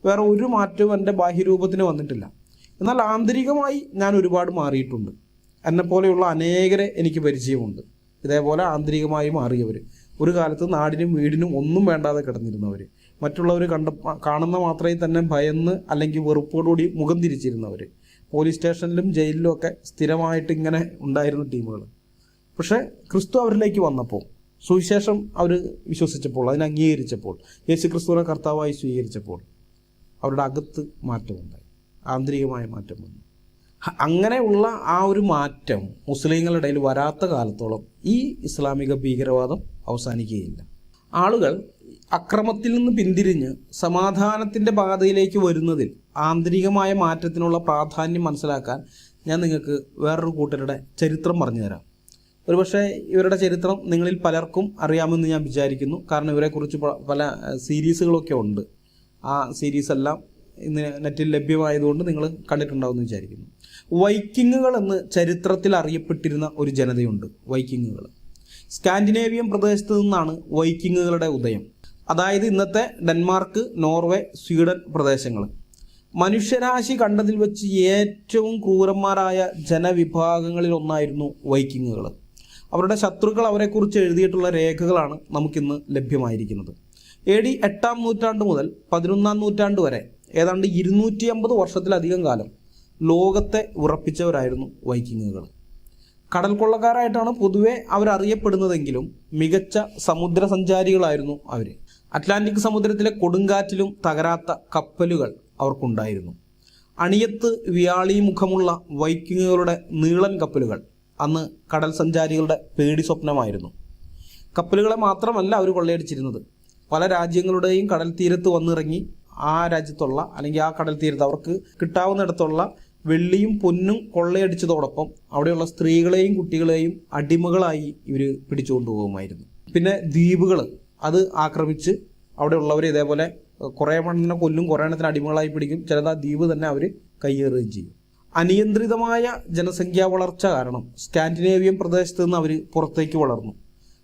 വേറെ ഒരു മാറ്റവും എൻ്റെ ബാഹ്യരൂപത്തിന് വന്നിട്ടില്ല. എന്നാൽ ആന്തരികമായി ഞാൻ ഒരുപാട് മാറിയിട്ടുണ്ട്. എന്നെപ്പോലെയുള്ള അനേകരെ എനിക്ക് പരിചയമുണ്ട്, ഇതേപോലെ ആന്തരികമായി മാറിയവർ. ഒരു കാലത്ത് നാടിനും വീടിനും ഒന്നും വേണ്ടാതെ കിടന്നിരുന്നവർ, മറ്റുള്ളവർ കാണുന്ന മാത്രമേ തന്നെ ഭയന്ന് അല്ലെങ്കിൽ വെറുപ്പോടുകൂടി മുഖം തിരിച്ചിരുന്നവർ, പോലീസ് സ്റ്റേഷനിലും ജയിലിലും ഒക്കെ സ്ഥിരമായിട്ട് ഇങ്ങനെ ഉണ്ടായിരുന്ന ടീമുകൾ. പക്ഷേ ക്രിസ്തു അവരിലേക്ക് വന്നപ്പോൾ, സുവിശേഷം അവർ വിശ്വസിച്ചപ്പോൾ, അതിനെ അംഗീകരിച്ചപ്പോൾ, യേശു ക്രിസ്തുവിനെ കർത്താവായി സ്വീകരിച്ചപ്പോൾ അവരുടെ അകത്ത് മാറ്റമുണ്ടായി, ആന്തരികമായ മാറ്റം വന്നു. അങ്ങനെയുള്ള ആ ഒരു മാറ്റം മുസ്ലിങ്ങളുടെ ഇടയിൽ വരാത്ത കാലത്തോളം ഈ ഇസ്ലാമിക ഭീകരവാദം അവസാനിക്കുകയില്ല. ആളുകൾ അക്രമത്തിൽ നിന്ന് പിന്തിരിഞ്ഞ് സമാധാനത്തിൻ്റെ പാതയിലേക്ക് വരുന്നതിൽ ആന്തരികമായ മാറ്റത്തിനുള്ള പ്രാധാന്യം മനസ്സിലാക്കാൻ ഞാൻ നിങ്ങൾക്ക് വേറൊരു കൂട്ടരുടെ ചരിത്രം പറഞ്ഞു തരാം. ഒരുപക്ഷെ ഇവരുടെ ചരിത്രം നിങ്ങളിൽ പലർക്കും അറിയാമെന്ന് ഞാൻ വിചാരിക്കുന്നു. കാരണം ഇവരെക്കുറിച്ച് പല സീരീസുകളൊക്കെ ഉണ്ട്. ആ സീരീസെല്ലാം ഇന്ന് നെറ്റിൽ ലഭ്യമായതുകൊണ്ട് നിങ്ങൾ കണ്ടിട്ടുണ്ടാവുമെന്ന് വിചാരിക്കുന്നു. വൈക്കിങ്ങുകൾ എന്ന് ചരിത്രത്തിൽ അറിയപ്പെട്ടിരുന്ന ഒരു ജനതയുണ്ട്, വൈക്കിങ്ങുകൾ. സ്കാൻഡിനേവിയൻ പ്രദേശത്ത് നിന്നാണ് വൈക്കിങ്ങുകളുടെ ഉദയം. അതായത് ഇന്നത്തെ ഡെൻമാർക്ക്, നോർവേ, സ്വീഡൻ പ്രദേശങ്ങൾ. മനുഷ്യരാശി കണ്ടതിൽ വെച്ച് ഏറ്റവും ക്രൂരന്മാരായ ജനവിഭാഗങ്ങളിൽ ഒന്നായിരുന്നു വൈക്കിങ്ങുകൾ. അവരുടെ ശത്രുക്കൾ അവരെക്കുറിച്ച് എഴുതിയിട്ടുള്ള രേഖകളാണ് നമുക്കിന്ന് ലഭ്യമായിരിക്കുന്നത്. AD 8-ാം നൂറ്റാണ്ട് മുതൽ 11-ാം നൂറ്റാണ്ട് വരെ ഏതാണ്ട് 250 വർഷത്തിലധികം കാലം ലോകത്തെ ഉറപ്പിച്ചവരായിരുന്നു വൈക്കിങ്ങുകൾ. കടൽ കൊള്ളക്കാരായിട്ടാണ് പൊതുവെ അവരറിയപ്പെടുന്നതെങ്കിലും മികച്ച സമുദ്ര സഞ്ചാരികളായിരുന്നു അവർ. അറ്റ്ലാന്റിക് സമുദ്രത്തിലെ കൊടുങ്കാറ്റിലും തകരാത്ത കപ്പലുകൾ അവർക്കുണ്ടായിരുന്നു. അണിയത്ത് വ്യാളി മുഖമുള്ള വൈക്കിങ്ങുകളുടെ നീളൻ കപ്പലുകൾ അന്ന് കടൽ സഞ്ചാരികളുടെ പേടി സ്വപ്നമായിരുന്നു. കപ്പലുകളെ മാത്രമല്ല അവർ കൊള്ളയടിച്ചിരുന്നത്, പല രാജ്യങ്ങളുടെയും കടൽ തീരത്ത് വന്നിറങ്ങി ആ രാജ്യത്തുള്ള അല്ലെങ്കിൽ ആ കടൽ തീരത്ത് അവർക്ക് കിട്ടാവുന്നിടത്തുള്ള വെള്ളിയും പൊന്നും കൊള്ളയടിച്ചതോടൊപ്പം അവിടെയുള്ള സ്ത്രീകളെയും കുട്ടികളെയും അടിമകളായി ഇവർ പിടിച്ചുകൊണ്ടു പോകുമായിരുന്നു. പിന്നെ ദ്വീപുകൾ അത് ആക്രമിച്ച് അവിടെയുള്ളവർ ഇതേപോലെ കുറേ എണ്ണത്തിനെ കൊല്ലും, കുറേ എണ്ണത്തിന് അടിമകളായി പിടിക്കും, ചിലത് ആ ദ്വീപ് തന്നെ അവർ കയ്യേറുകയും ചെയ്യും. അനിയന്ത്രിതമായ ജനസംഖ്യാ വളർച്ച കാരണം സ്കാൻഡിനേവിയൻ പ്രദേശത്ത് നിന്ന് അവർ പുറത്തേക്ക് വളർന്നു.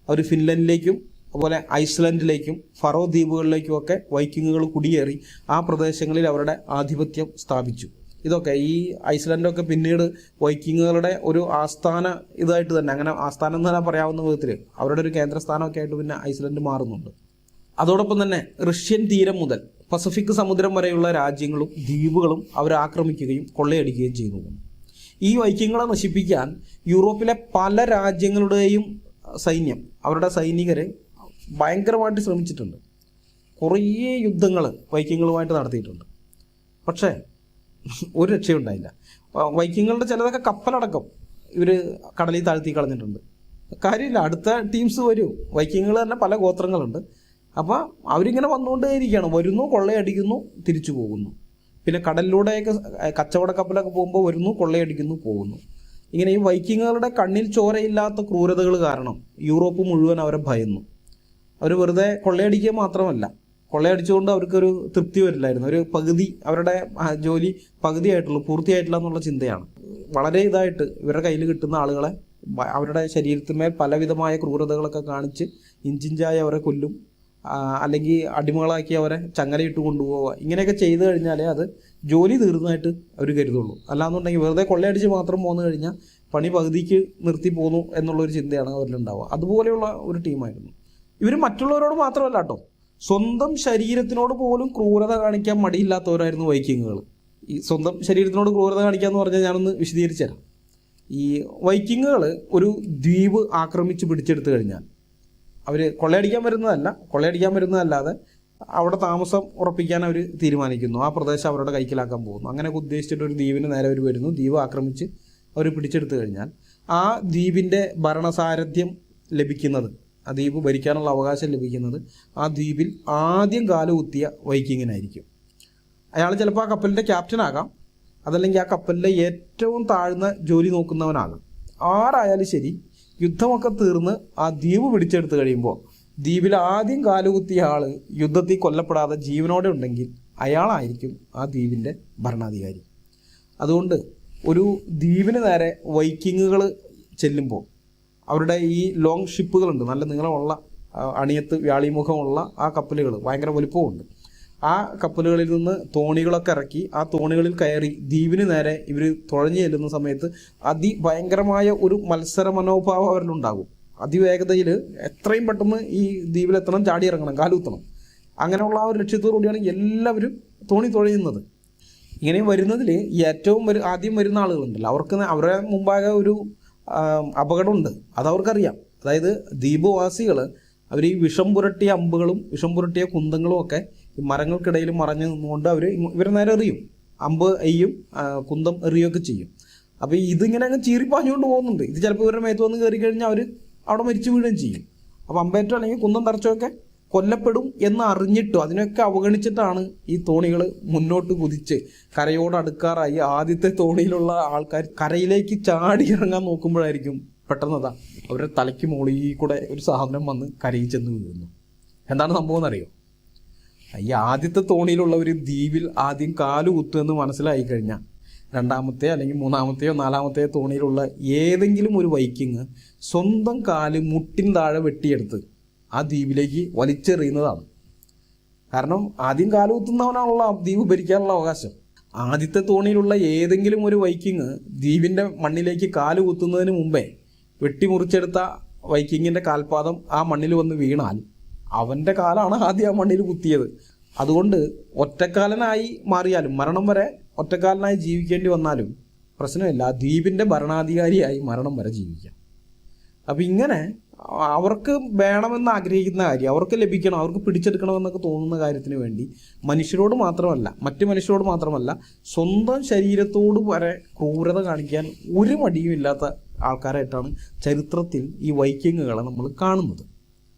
അവർ ഫിൻലൻഡിലേക്കും അതുപോലെ ഐസ്ലൻഡിലേക്കും ഫറോ ദ്വീപുകളിലേക്കും ഒക്കെ വൈക്കിങ്ങുകൾ കുടിയേറി ആ പ്രദേശങ്ങളിൽ അവരുടെ ആധിപത്യം സ്ഥാപിച്ചു. ഇതൊക്കെ ഈ ഐസ്ലൻഡൊക്കെ പിന്നീട് വൈക്കിങ്ങുകളുടെ ഒരു ആസ്ഥാന ഇതായിട്ട് തന്നെ, അങ്ങനെ ആസ്ഥാനം എന്ന് തന്നെ പറയാവുന്ന വിധത്തിൽ അവരുടെ ഒരു കേന്ദ്രസ്ഥാനമൊക്കെ ആയിട്ട് പിന്നെ ഐസ്ലൻഡ് മാറുന്നുണ്ട്. അതോടൊപ്പം തന്നെ റഷ്യൻ തീരം മുതൽ പസഫിക് സമുദ്രം വരെയുള്ള രാജ്യങ്ങളും ദ്വീപുകളും അവർ ആക്രമിക്കുകയും കൊള്ളയടിക്കുകയും ചെയ്യുന്നു. ഈ വൈക്കിങ്ങളെ നശിപ്പിക്കാൻ യൂറോപ്പിലെ പല രാജ്യങ്ങളുടെയും സൈന്യം, അവരുടെ സൈനികർ ഭയങ്കരമായിട്ട് ശ്രമിച്ചിട്ടുണ്ട്. കുറേ യുദ്ധങ്ങൾ വൈക്കിങ്ങളുമായിട്ട് നടത്തിയിട്ടുണ്ട്. പക്ഷേ ഒരു രക്ഷയുണ്ടായില്ല. വൈക്കിങ്ങളുടെ ചിലതൊക്കെ കപ്പലടക്കം ഇവർ കടലിൽ താഴ്ത്തി കളഞ്ഞിട്ടുണ്ട്. കാര്യമില്ല, അടുത്ത ടീംസ് വരും. വൈക്കിങ്ങൾ തന്നെ പല ഗോത്രങ്ങളുണ്ട്. അപ്പോൾ അവരിങ്ങനെ വന്നുകൊണ്ടേയിരിക്കുകയാണ്, വരുന്നു, കൊള്ളയടിക്കുന്നു, തിരിച്ചു പോകുന്നു. പിന്നെ കടലിലൂടെയൊക്കെ കച്ചവട കപ്പലൊക്കെ പോകുമ്പോൾ വരുന്നു, കൊള്ളയടിക്കുന്നു, പോകുന്നു. ഇങ്ങനെ ഈ വൈക്കിങ്ങുകളുടെ കണ്ണിൽ ചോരയില്ലാത്ത ക്രൂരതകൾ കാരണം യൂറോപ്പ് മുഴുവൻ അവരെ ഭയന്നു. അവർ വെറുതെ കൊള്ളയടിക്കുക മാത്രമല്ല, കൊള്ളയടിച്ചുകൊണ്ട് അവർക്കൊരു തൃപ്തി വരില്ലായിരുന്നു. ഒരു പകുതി അവരുടെ ജോലി പകുതിയായിട്ടുള്ളൂ, പൂർത്തിയായിട്ടില്ല എന്നുള്ള ചിന്തയാണ്. വളരെ ഇതായിട്ട് ഇവരുടെ കയ്യിൽ കിട്ടുന്ന ആളുകളെ അവരുടെ ശരീരത്തിന്മേൽ പലവിധമായ ക്രൂരതകളൊക്കെ കാണിച്ച് ഇഞ്ചിഞ്ചായി അവരെ കൊല്ലും, അല്ലെങ്കിൽ അടിമകളാക്കി അവരെ ചങ്ങലയിട്ട് കൊണ്ടുപോവുക. ഇങ്ങനെയൊക്കെ ചെയ്തു കഴിഞ്ഞാലേ അത് ജോലി തീർന്നതായിട്ട് അവർ കരുതുള്ളൂ. അല്ലാന്നുണ്ടെങ്കിൽ വെറുതെ കൊള്ളയടിച്ച് മാത്രം പോന്നു കഴിഞ്ഞാൽ പണി പകുതിക്ക് നിർത്തി പോന്നു എന്നുള്ളൊരു ചിന്തയാണ് അവരിലുണ്ടാവുക. അതുപോലെയുള്ള ഒരു ടീമായിരുന്നു ഇവർ. മറ്റുള്ളവരോട് മാത്രമല്ല കേട്ടോ, സ്വന്തം ശരീരത്തിനോട് പോലും ക്രൂരത കാണിക്കാൻ മടിയില്ലാത്തവരായിരുന്നു വൈക്കിങ്ങുകൾ. ഈ സ്വന്തം ശരീരത്തിനോട് ക്രൂരത കാണിക്കുക എന്ന് പറഞ്ഞാൽ ഞാനൊന്ന് വിശദീകരിച്ചു തരാം. ഈ വൈക്കിങ്ങുകൾ ഒരു ദ്വീപ് ആക്രമിച്ച് പിടിച്ചെടുത്തു കഴിഞ്ഞാൽ അവർ കൊള്ളയടിക്കാൻ വരുന്നതല്ലാതെ അവിടെ താമസം ഉറപ്പിക്കാൻ അവർ തീരുമാനിക്കുന്നു. ആ പ്രദേശം അവരുടെ കൈക്കലാക്കാൻ പോകുന്നു. അങ്ങനെയൊക്കെ ഉദ്ദേശിച്ചിട്ട് ഒരു ദ്വീപിന് നേരെ അവർ വരുന്നു. ദ്വീപ് ആക്രമിച്ച് അവർ പിടിച്ചെടുത്തു കഴിഞ്ഞാൽ ആ ദ്വീപിൻ്റെ ഭരണസാരഥ്യം ലഭിക്കുന്നത്, ആ ദ്വീപ് ഭരിക്കാനുള്ള അവകാശം ലഭിക്കുന്നത് ആ ദ്വീപിൽ ആദ്യം കാലുകുത്തിയ വൈക്കിങ്ങിനായിരിക്കും. അയാൾ ചിലപ്പോൾ ആ കപ്പലിൻ്റെ ക്യാപ്റ്റനാകാം, അതല്ലെങ്കിൽ ആ കപ്പലിലെ ഏറ്റവും താഴ്ന്ന ജോലി നോക്കുന്നവനാകാം. ആരായാലും ശരി, യുദ്ധമൊക്കെ തീർന്ന് ആ ദ്വീപ് പിടിച്ചെടുത്ത് കഴിയുമ്പോൾ ദ്വീപിൽ ആദ്യം കാലുകുത്തിയ ആൾ യുദ്ധത്തിൽ കൊല്ലപ്പെടാതെ ജീവനോടെ ഉണ്ടെങ്കിൽ അയാളായിരിക്കും ആ ദ്വീപിൻ്റെ ഭരണാധികാരി. അതുകൊണ്ട് ഒരു ദ്വീപിന് നേരെ വൈക്കിങ്ങുകൾ ചെല്ലുമ്പോൾ അവരുടെ ഈ ലോങ് ഷിപ്പുകളുണ്ട്, നല്ല നീളമുള്ള അണിയത്ത് വ്യാളിമുഖമുള്ള ആ കപ്പലുകൾ, ഭയങ്കര വലുപ്പമുണ്ട്. ആ കപ്പലുകളിൽ നിന്ന് തോണികളൊക്കെ ഇറക്കി ആ തോണികളിൽ കയറി ദ്വീപിന് നേരെ ഇവർ തുഴഞ്ഞു ചെല്ലുന്ന സമയത്ത് അതിഭയങ്കരമായ ഒരു മത്സര മനോഭാവം അവരിലുണ്ടാകും. അതിവേഗതയിൽ എത്രയും പെട്ടെന്ന് ഈ ദ്വീപിലെത്തണം, ചാടി ഇറങ്ങണം, കാലുത്തണം. അങ്ങനെയുള്ള ആ ഒരു ലക്ഷ്യത്തോടു കൂടിയാണ് എല്ലാവരും തോണി തുഴയുന്നത്. ഇങ്ങനെ വരുന്നതിൽ ഏറ്റവും ആദ്യം വരുന്ന ആളുകളുണ്ടല്ലോ, അവർക്ക് അവരുടെ മുമ്പാകെ ഒരു അപകടമുണ്ട്, അതവർക്കറിയാം. അതായത് ദ്വീപവാസികൾ അവർ ഈ വിഷം പുരട്ടിയ അമ്പുകളും വിഷം പുരട്ടിയ കുന്തങ്ങളും ഒക്കെ ഈ മരങ്ങൾക്കിടയിൽ മറഞ്ഞു നിന്നുകൊണ്ട് ഇവരെ നേരെ എറിയും. അമ്പ് എയ്യും, കുന്തം എറിയുകയൊക്കെ ചെയ്യും. അപ്പോൾ ഇതിങ്ങനെ അങ്ങ് ചീറിപ്പാഞ്ഞുകൊണ്ട് പോകുന്നുണ്ട്. ഇത് ചിലപ്പോൾ ഇവരുടെ മേത്ത് വന്ന് കയറി കഴിഞ്ഞാൽ അവർ അവിടെ മരിച്ചു വീഴുകയും ചെയ്യും. അപ്പോൾ അമ്പേറ്റോ അല്ലെങ്കിൽ കുന്തം തറച്ചൊക്കെ കൊല്ലപ്പെടും എന്ന് അറിഞ്ഞിട്ടും അതിനൊക്കെ അവഗണിച്ചിട്ടാണ് ഈ തോണികൾ മുന്നോട്ട് കുതിച്ച് കരയോട് അടുക്കാറായി ആദ്യത്തെ തോണിയിലുള്ള ആൾക്കാർ കരയിലേക്ക് ചാടി ഇറങ്ങാൻ നോക്കുമ്പോഴായിരിക്കും പെട്ടെന്നതാ അവരുടെ തലയ്ക്ക് മുകളിൽ കൂടെ ഒരു സാധനം വന്ന് കരയിൽ ചെന്ന് വീഴുന്നു. എന്താണ് സംഭവം എന്നറിയോ? ഈ ആദ്യത്തെ തോണിയിലുള്ള ഒരു ദ്വീപിൽ ആദ്യം കാല് കുത്തുമെന്ന് മനസ്സിലായി കഴിഞ്ഞാൽ രണ്ടാമത്തെ അല്ലെങ്കിൽ മൂന്നാമത്തെയോ നാലാമത്തെയോ തോണിയിലുള്ള ഏതെങ്കിലും ഒരു വൈക്കിങ് സ്വന്തം കാല് മുട്ടിൻ താഴെ വെട്ടിയെടുത്ത് ആ ദ്വീപിലേക്ക് വലിച്ചെറിയുന്നതാണ്. കാരണം ആദ്യം കാല് കുത്തുന്നവനാണുള്ള ദ്വീപ് ഭരിക്കാനുള്ള അവകാശം. ആദ്യത്തെ തോണിയിലുള്ള ഏതെങ്കിലും ഒരു വൈക്കിങ് ദ്വീപിൻ്റെ മണ്ണിലേക്ക് കാല് കുത്തുന്നതിന് മുമ്പേ വെട്ടിമുറിച്ചെടുത്ത വൈക്കിങ്ങിൻ്റെ കാൽപാദം ആ മണ്ണിൽ വന്ന് വീണാൽ അവൻ്റെ കാലാണ് ആദ്യം ആ മണ്ണിൽ കുത്തിയത്. അതുകൊണ്ട് ഒറ്റക്കാലനായി മാറിയാലും, മരണം വരെ ഒറ്റക്കാലനായി ജീവിക്കേണ്ടി വന്നാലും പ്രശ്നമില്ല, ആ ദ്വീപിൻ്റെ ഭരണാധികാരിയായി മരണം വരെ ജീവിക്കാം. അപ്പം ഇങ്ങനെ അവർക്ക് വേണമെന്ന് ആഗ്രഹിക്കുന്ന കാര്യം, അവർക്ക് ലഭിക്കണം, അവർക്ക് പിടിച്ചെടുക്കണമെന്നൊക്കെ തോന്നുന്ന കാര്യത്തിന് വേണ്ടി മറ്റു മനുഷ്യരോട് മാത്രമല്ല സ്വന്തം ശരീരത്തോട് വരെ ക്രൂരത കാണിക്കാൻ ഒരു മടിയും ഇല്ലാത്ത ആൾക്കാരായിട്ടാണ് ചരിത്രത്തിൽ ഈ വൈക്കിങ്ങുകളെ നമ്മൾ കാണുന്നത്.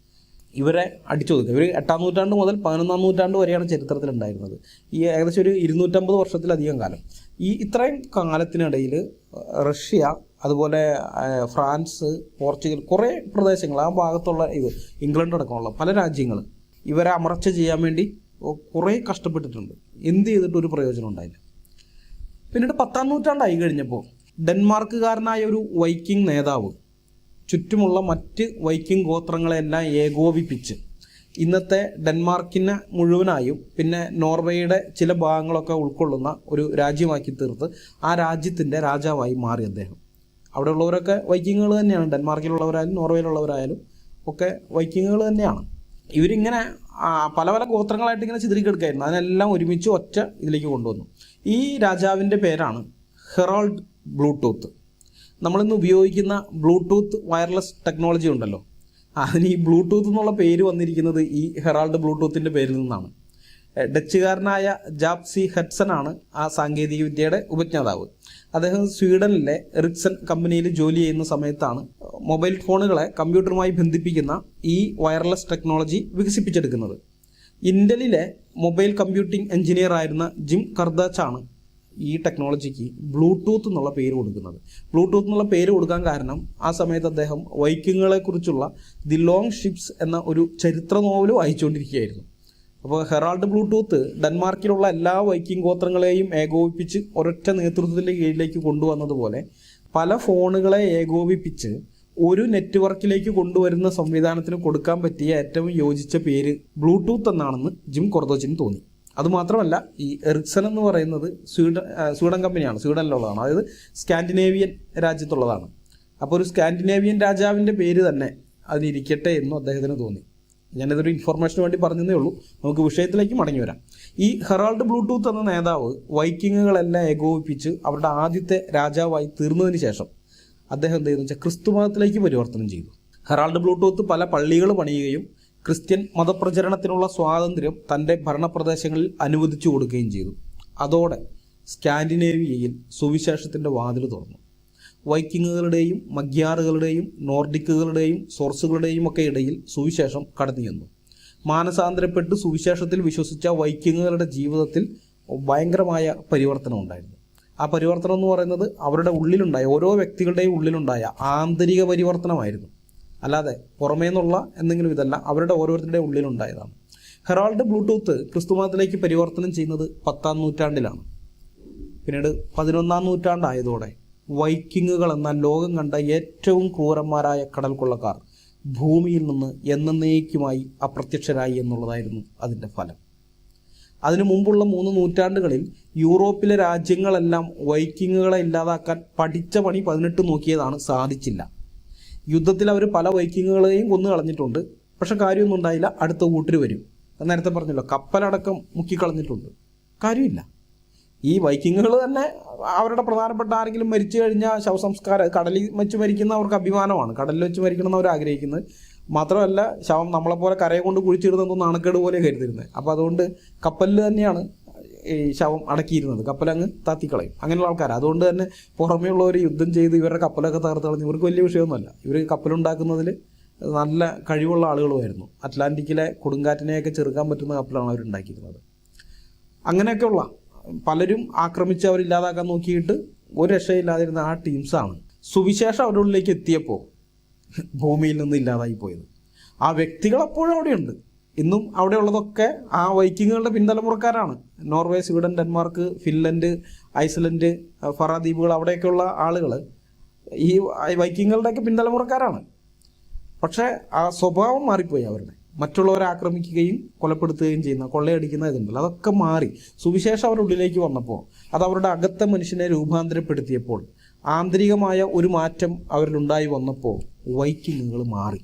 ഇവരെ അടിച്ചൊതുക്കുക. ഇവർ 8-ാം നൂറ്റാണ്ട് മുതൽ 11-ാം നൂറ്റാണ്ട് വരെയാണ് ചരിത്രത്തിലുണ്ടായിരുന്നത്. ഈ ഏകദേശം ഒരു 250 വർഷത്തിലധികം കാലം. ഇത്രയും കാലത്തിനിടയിൽ റഷ്യ, അതുപോലെ ഫ്രാൻസ്, പോർച്ചുഗൽ, കുറേ പ്രദേശങ്ങൾ ആ ഭാഗത്തുള്ള ഇംഗ്ലണ്ട് അടക്കമുള്ള പല രാജ്യങ്ങൾ ഇവരെ അമർച്ച ചെയ്യാൻ വേണ്ടി കുറേ കഷ്ടപ്പെട്ടിട്ടുണ്ട്. എന്ത് ചെയ്തിട്ട് ഒരു പ്രയോജനം ഉണ്ടായില്ല. പിന്നീട് 10-ാം നൂറ്റാണ്ടായി കഴിഞ്ഞപ്പോൾ ഡെൻമാർക്കുകാരനായ ഒരു വൈക്കിംഗ് നേതാവ് ചുറ്റുമുള്ള മറ്റ് വൈക്കിംഗ് ഗോത്രങ്ങളെല്ലാം ഏകോപിപ്പിച്ച് ഇന്നത്തെ ഡെൻമാർക്കിനെ മുഴുവനായും പിന്നെ നോർവേയുടെ ചില ഭാഗങ്ങളൊക്കെ ഉൾക്കൊള്ളുന്ന ഒരു രാജ്യമാക്കി തീർത്ത് ആ രാജ്യത്തിൻ്റെ രാജാവായി മാറി അദ്ദേഹം. അവിടെ ഉള്ളവരൊക്കെ വൈക്കിങ്ങുകൾ തന്നെയാണ്. ഡെൻമാർക്കിലുള്ളവരായാലും നോർവേയിലുള്ളവരായാലും ഒക്കെ വൈക്കിങ്ങുകൾ തന്നെയാണ്. ഇവരിങ്ങനെ പല പല ഗോത്രങ്ങളായിട്ട് ഇങ്ങനെ ചിതറിക്കെടുക്കായിരുന്നു. അതിനെല്ലാം ഒരുമിച്ച് ഒറ്റ ഇതിലേക്ക് കൊണ്ടുവന്നു. ഈ രാജാവിൻ്റെ പേരാണ് ഹെറാൾഡ് ബ്ലൂടൂത്ത്. നമ്മളിന്ന് ഉപയോഗിക്കുന്ന ബ്ലൂടൂത്ത് വയർലെസ് ടെക്നോളജി ഉണ്ടല്ലോ, അതിന് ഈ ബ്ലൂടൂത്ത് എന്നുള്ള പേര് വന്നിരിക്കുന്നത് ഈ ഹെറാൾഡ് ബ്ലൂടൂത്തിൻ്റെ പേരിൽ നിന്നാണ്. ഡച്ചുകാരനായ ജാപ്സി ഹെഡ്സൺ ആണ് ആ സാങ്കേതിക വിദ്യയുടെ ഉപജ്ഞാതാവ്. അദ്ദേഹം സ്വീഡനിലെ എറിക്സൺ കമ്പനിയിൽ ജോലി ചെയ്യുന്ന സമയത്താണ് മൊബൈൽ ഫോണുകളെ കമ്പ്യൂട്ടറുമായി ബന്ധിപ്പിക്കുന്ന ഈ വയർലെസ് ടെക്നോളജി വികസിപ്പിച്ചെടുക്കുന്നത്. ഇന്റലിലെ മൊബൈൽ കമ്പ്യൂട്ടിംഗ് എഞ്ചിനീയർ ആയിരുന്ന ജിം കർദാച്ചാണ് ഈ ടെക്നോളജിക്ക് ബ്ലൂടൂത്ത് എന്നുള്ള പേര് കൊടുക്കുന്നത്. ബ്ലൂടൂത്ത് എന്നുള്ള പേര് കൊടുക്കാൻ കാരണം ആ സമയത്ത് അദ്ദേഹം വൈക്കിങ്ങുകളെ കുറിച്ചുള്ള ദി ലോങ് ഷിപ്സ് എന്ന ഒരു ചരിത്ര നോവൽ വായിച്ചുകൊണ്ടിരിക്കുകയായിരുന്നു. അപ്പോൾ ഹെറാൾഡ് ബ്ലൂടൂത്ത് ഡെൻമാർക്കിലുള്ള എല്ലാ വൈക്കിംഗ് ഗോത്രങ്ങളെയും ഏകോപിപ്പിച്ച് ഒരൊറ്റ നേതൃത്വത്തിൻ്റെ കീഴിലേക്ക് കൊണ്ടുവന്നതുപോലെ പല ഫോണുകളെ ഏകോപിപ്പിച്ച് ഒരു നെറ്റ്വർക്കിലേക്ക് കൊണ്ടുവരുന്ന സംവിധാനത്തിന് കൊടുക്കാൻ പറ്റിയ ഏറ്റവും യോജിച്ച പേര് ബ്ലൂടൂത്ത് എന്നാണെന്ന് ജിം കൊർദോച്ചിന് തോന്നി. അതുമാത്രമല്ല, ഈ എറിക്സൺ എന്ന് പറയുന്നത് സ്വീഡൻ കമ്പനിയാണ്, സ്വീഡനിലുള്ളതാണ്, അതായത് സ്കാൻഡിനേവിയൻ രാജ്യത്തുള്ളതാണ്. അപ്പോൾ ഒരു സ്കാൻഡിനേവിയൻ രാജാവിൻ്റെ പേര് തന്നെ അതിനിരിക്കട്ടെ എന്നും അദ്ദേഹത്തിന് തോന്നി. ഞാനിതൊരു ഇൻഫർമേഷന് വേണ്ടി പറഞ്ഞതേ ഉള്ളൂ. നമുക്ക് വിഷയത്തിലേക്ക് മടങ്ങി വരാം. ഈ ഹെറാൾഡ് ബ്ലൂടൂത്ത് എന്ന നേതാവ് വൈക്കിങ്ങുകളെല്ലാം ഏകോപിപ്പിച്ച് അവരുടെ ആദ്യത്തെ രാജാവായി തീർന്നതിന് ശേഷം അദ്ദേഹം എന്ത് ചെയ്തെന്ന് വെച്ചാൽ ക്രിസ്തു മതത്തിലേക്ക് പരിവർത്തനം ചെയ്തു. ഹെറാൾഡ് ബ്ലൂടൂത്ത് പല പള്ളികൾ പണിയുകയും ക്രിസ്ത്യൻ മതപ്രചരണത്തിനുള്ള സ്വാതന്ത്ര്യം തൻ്റെ ഭരണപ്രദേശങ്ങളിൽ അനുവദിച്ചു കൊടുക്കുകയും ചെയ്തു. അതോടെ സ്കാൻഡിനേവിയയിൽ സുവിശേഷത്തിൻ്റെ വാതിൽ തുറന്നു. വൈക്കിങ്ങുകളുടെയും മഗ്യാറുകളുടെയും നോർഡിക്കുകളുടെയും സോർസുകളുടെയും ഒക്കെ ഇടയിൽ സുവിശേഷം കടന്നു ചെന്നു. മാനസാന്തരപ്പെട്ട് സുവിശേഷത്തിൽ വിശ്വസിച്ച വൈക്കിങ്ങുകളുടെ ജീവിതത്തിൽ ഭയങ്കരമായ പരിവർത്തനം ഉണ്ടായിരുന്നു. ആ പരിവർത്തനം എന്ന് പറയുന്നത് അവരുടെ ഉള്ളിലുണ്ടായ, ഓരോ വ്യക്തികളുടെയും ഉള്ളിലുണ്ടായ ആന്തരിക പരിവർത്തനമായിരുന്നു, അല്ലാതെ പുറമേ നിന്നുള്ള എന്തെങ്കിലും ഇതല്ല, അവരുടെ ഓരോരുത്തരുടെയും ഉള്ളിലുണ്ടായതാണ്. ഹെറാൾഡ് ബ്ലൂടൂത്ത് ക്രിസ്തുമതത്തിലേക്ക് പരിവർത്തനം ചെയ്യുന്നത് 10-ാം നൂറ്റാണ്ടിലാണ്. പിന്നീട് 11-ാം നൂറ്റാണ്ടായതോടെ വൈക്കിങ്ങുകൾ എന്ന ലോകം കണ്ട ഏറ്റവും ക്രൂരന്മാരായ കടൽ കൊള്ളക്കാർ ഭൂമിയിൽ നിന്ന് എന്നേക്കുമായി അപ്രത്യക്ഷരായി എന്നുള്ളതായിരുന്നു അതിൻ്റെ ഫലം. അതിനു മുമ്പുള്ള 3 നൂറ്റാണ്ടുകളിൽ യൂറോപ്പിലെ രാജ്യങ്ങളെല്ലാം വൈക്കിങ്ങുകളെ ഇല്ലാതാക്കാൻ പഠിച്ച പണി 18 നോക്കിയതാണ്, സാധിച്ചില്ല. യുദ്ധത്തിൽ അവർ പല വൈക്കിങ്ങുകളെയും കൊന്നു കളഞ്ഞിട്ടുണ്ട്. പക്ഷെ കാര്യമൊന്നും ഉണ്ടായില്ല. അടുത്ത കൂട്ടർ വരും. നേരത്തെ പറഞ്ഞല്ലോ, കപ്പലടക്കം മുക്കിക്കളഞ്ഞിട്ടുണ്ട്. കാര്യമില്ല. ഈ വൈക്കിങ്ങുകൾ തന്നെ അവരുടെ പ്രധാനപ്പെട്ട ആരെങ്കിലും മരിച്ചു കഴിഞ്ഞാൽ ശവസംസ്കാരം കടലിൽ വെച്ച് മരിക്കുന്നവർക്ക് അഭിമാനമാണ്, കടലിൽ വെച്ച് മരിക്കണമെന്ന് അവർ ആഗ്രഹിക്കുന്നത്. മാത്രമല്ല, ശവം നമ്മളെപ്പോലെ കരയെ കൊണ്ട് കുഴിച്ചിടുന്നതൊന്നും നാണക്കേട് പോലെ കരുതിരുന്നത്. അപ്പോൾ അതുകൊണ്ട് കപ്പലിൽ തന്നെയാണ് ഈ ശവം അടക്കിയിരുന്നത്. കപ്പലങ്ങ് താത്തിക്കളയും, അങ്ങനെയുള്ള ആൾക്കാർ. അതുകൊണ്ട് തന്നെ പുറമേ ഉള്ളവർ യുദ്ധം ചെയ്ത് ഇവരുടെ കപ്പലൊക്കെ തകർത്ത് കളഞ്ഞ് ഇവർക്ക് വലിയ വിഷയമൊന്നുമല്ല. ഇവർ കപ്പലുണ്ടാക്കുന്നതിൽ നല്ല കഴിവുള്ള ആളുകളുമായിരുന്നു. അറ്റ്ലാന്റിക്കിലെ കൊടുങ്കാറ്റിനെയൊക്കെ ചെറുക്കാൻ പറ്റുന്ന കപ്പലാണ് അവരുണ്ടാക്കിയിരുന്നത്. അങ്ങനെയൊക്കെയുള്ള പലരും ആക്രമിച്ച് അവരില്ലാതാക്കാൻ നോക്കിയിട്ട് ഒരു രക്ഷയില്ലാതിരുന്ന ആ ടീംസാണ് സുവിശേഷം അവരുടെ ഉള്ളിലേക്ക് എത്തിയപ്പോൾ ഭൂമിയിൽ നിന്ന് ഇല്ലാതായി പോയത്. ആ വ്യക്തികൾ അപ്പോഴും അവിടെയുണ്ട്. ഇന്നും അവിടെയുള്ളതൊക്കെ ആ വൈക്കിങ്ങുകളുടെ പിന്തലമുറക്കാരാണ്. Norway, Sweden, Denmark, Finland, Iceland, Faroe ദ്വീപുകൾ, അവിടെയൊക്കെയുള്ള ആളുകൾ ഈ വൈക്കിങ്ങുകളുടെയൊക്കെ പിന്തലമുറക്കാരാണ്. പക്ഷേ ആ സ്വഭാവം മാറിപ്പോയി അവരുടെ. മറ്റുള്ളവരെ ആക്രമിക്കുകയും കൊലപ്പെടുത്തുകയും ചെയ്യുന്ന, കൊള്ളയടിക്കുന്ന ഇതുണ്ടല്ലോ, അതൊക്കെ മാറി. സുവിശേഷം അവരുടെ ഉള്ളിലേക്ക് വന്നപ്പോൾ, അത് അവരുടെ അകത്തെ മനുഷ്യനെ രൂപാന്തരപ്പെടുത്തിയപ്പോൾ, ആന്തരികമായ ഒരു മാറ്റം അവരിലുണ്ടായി വന്നപ്പോൾ വൈക്കിങ്ങുകൾ മാറി.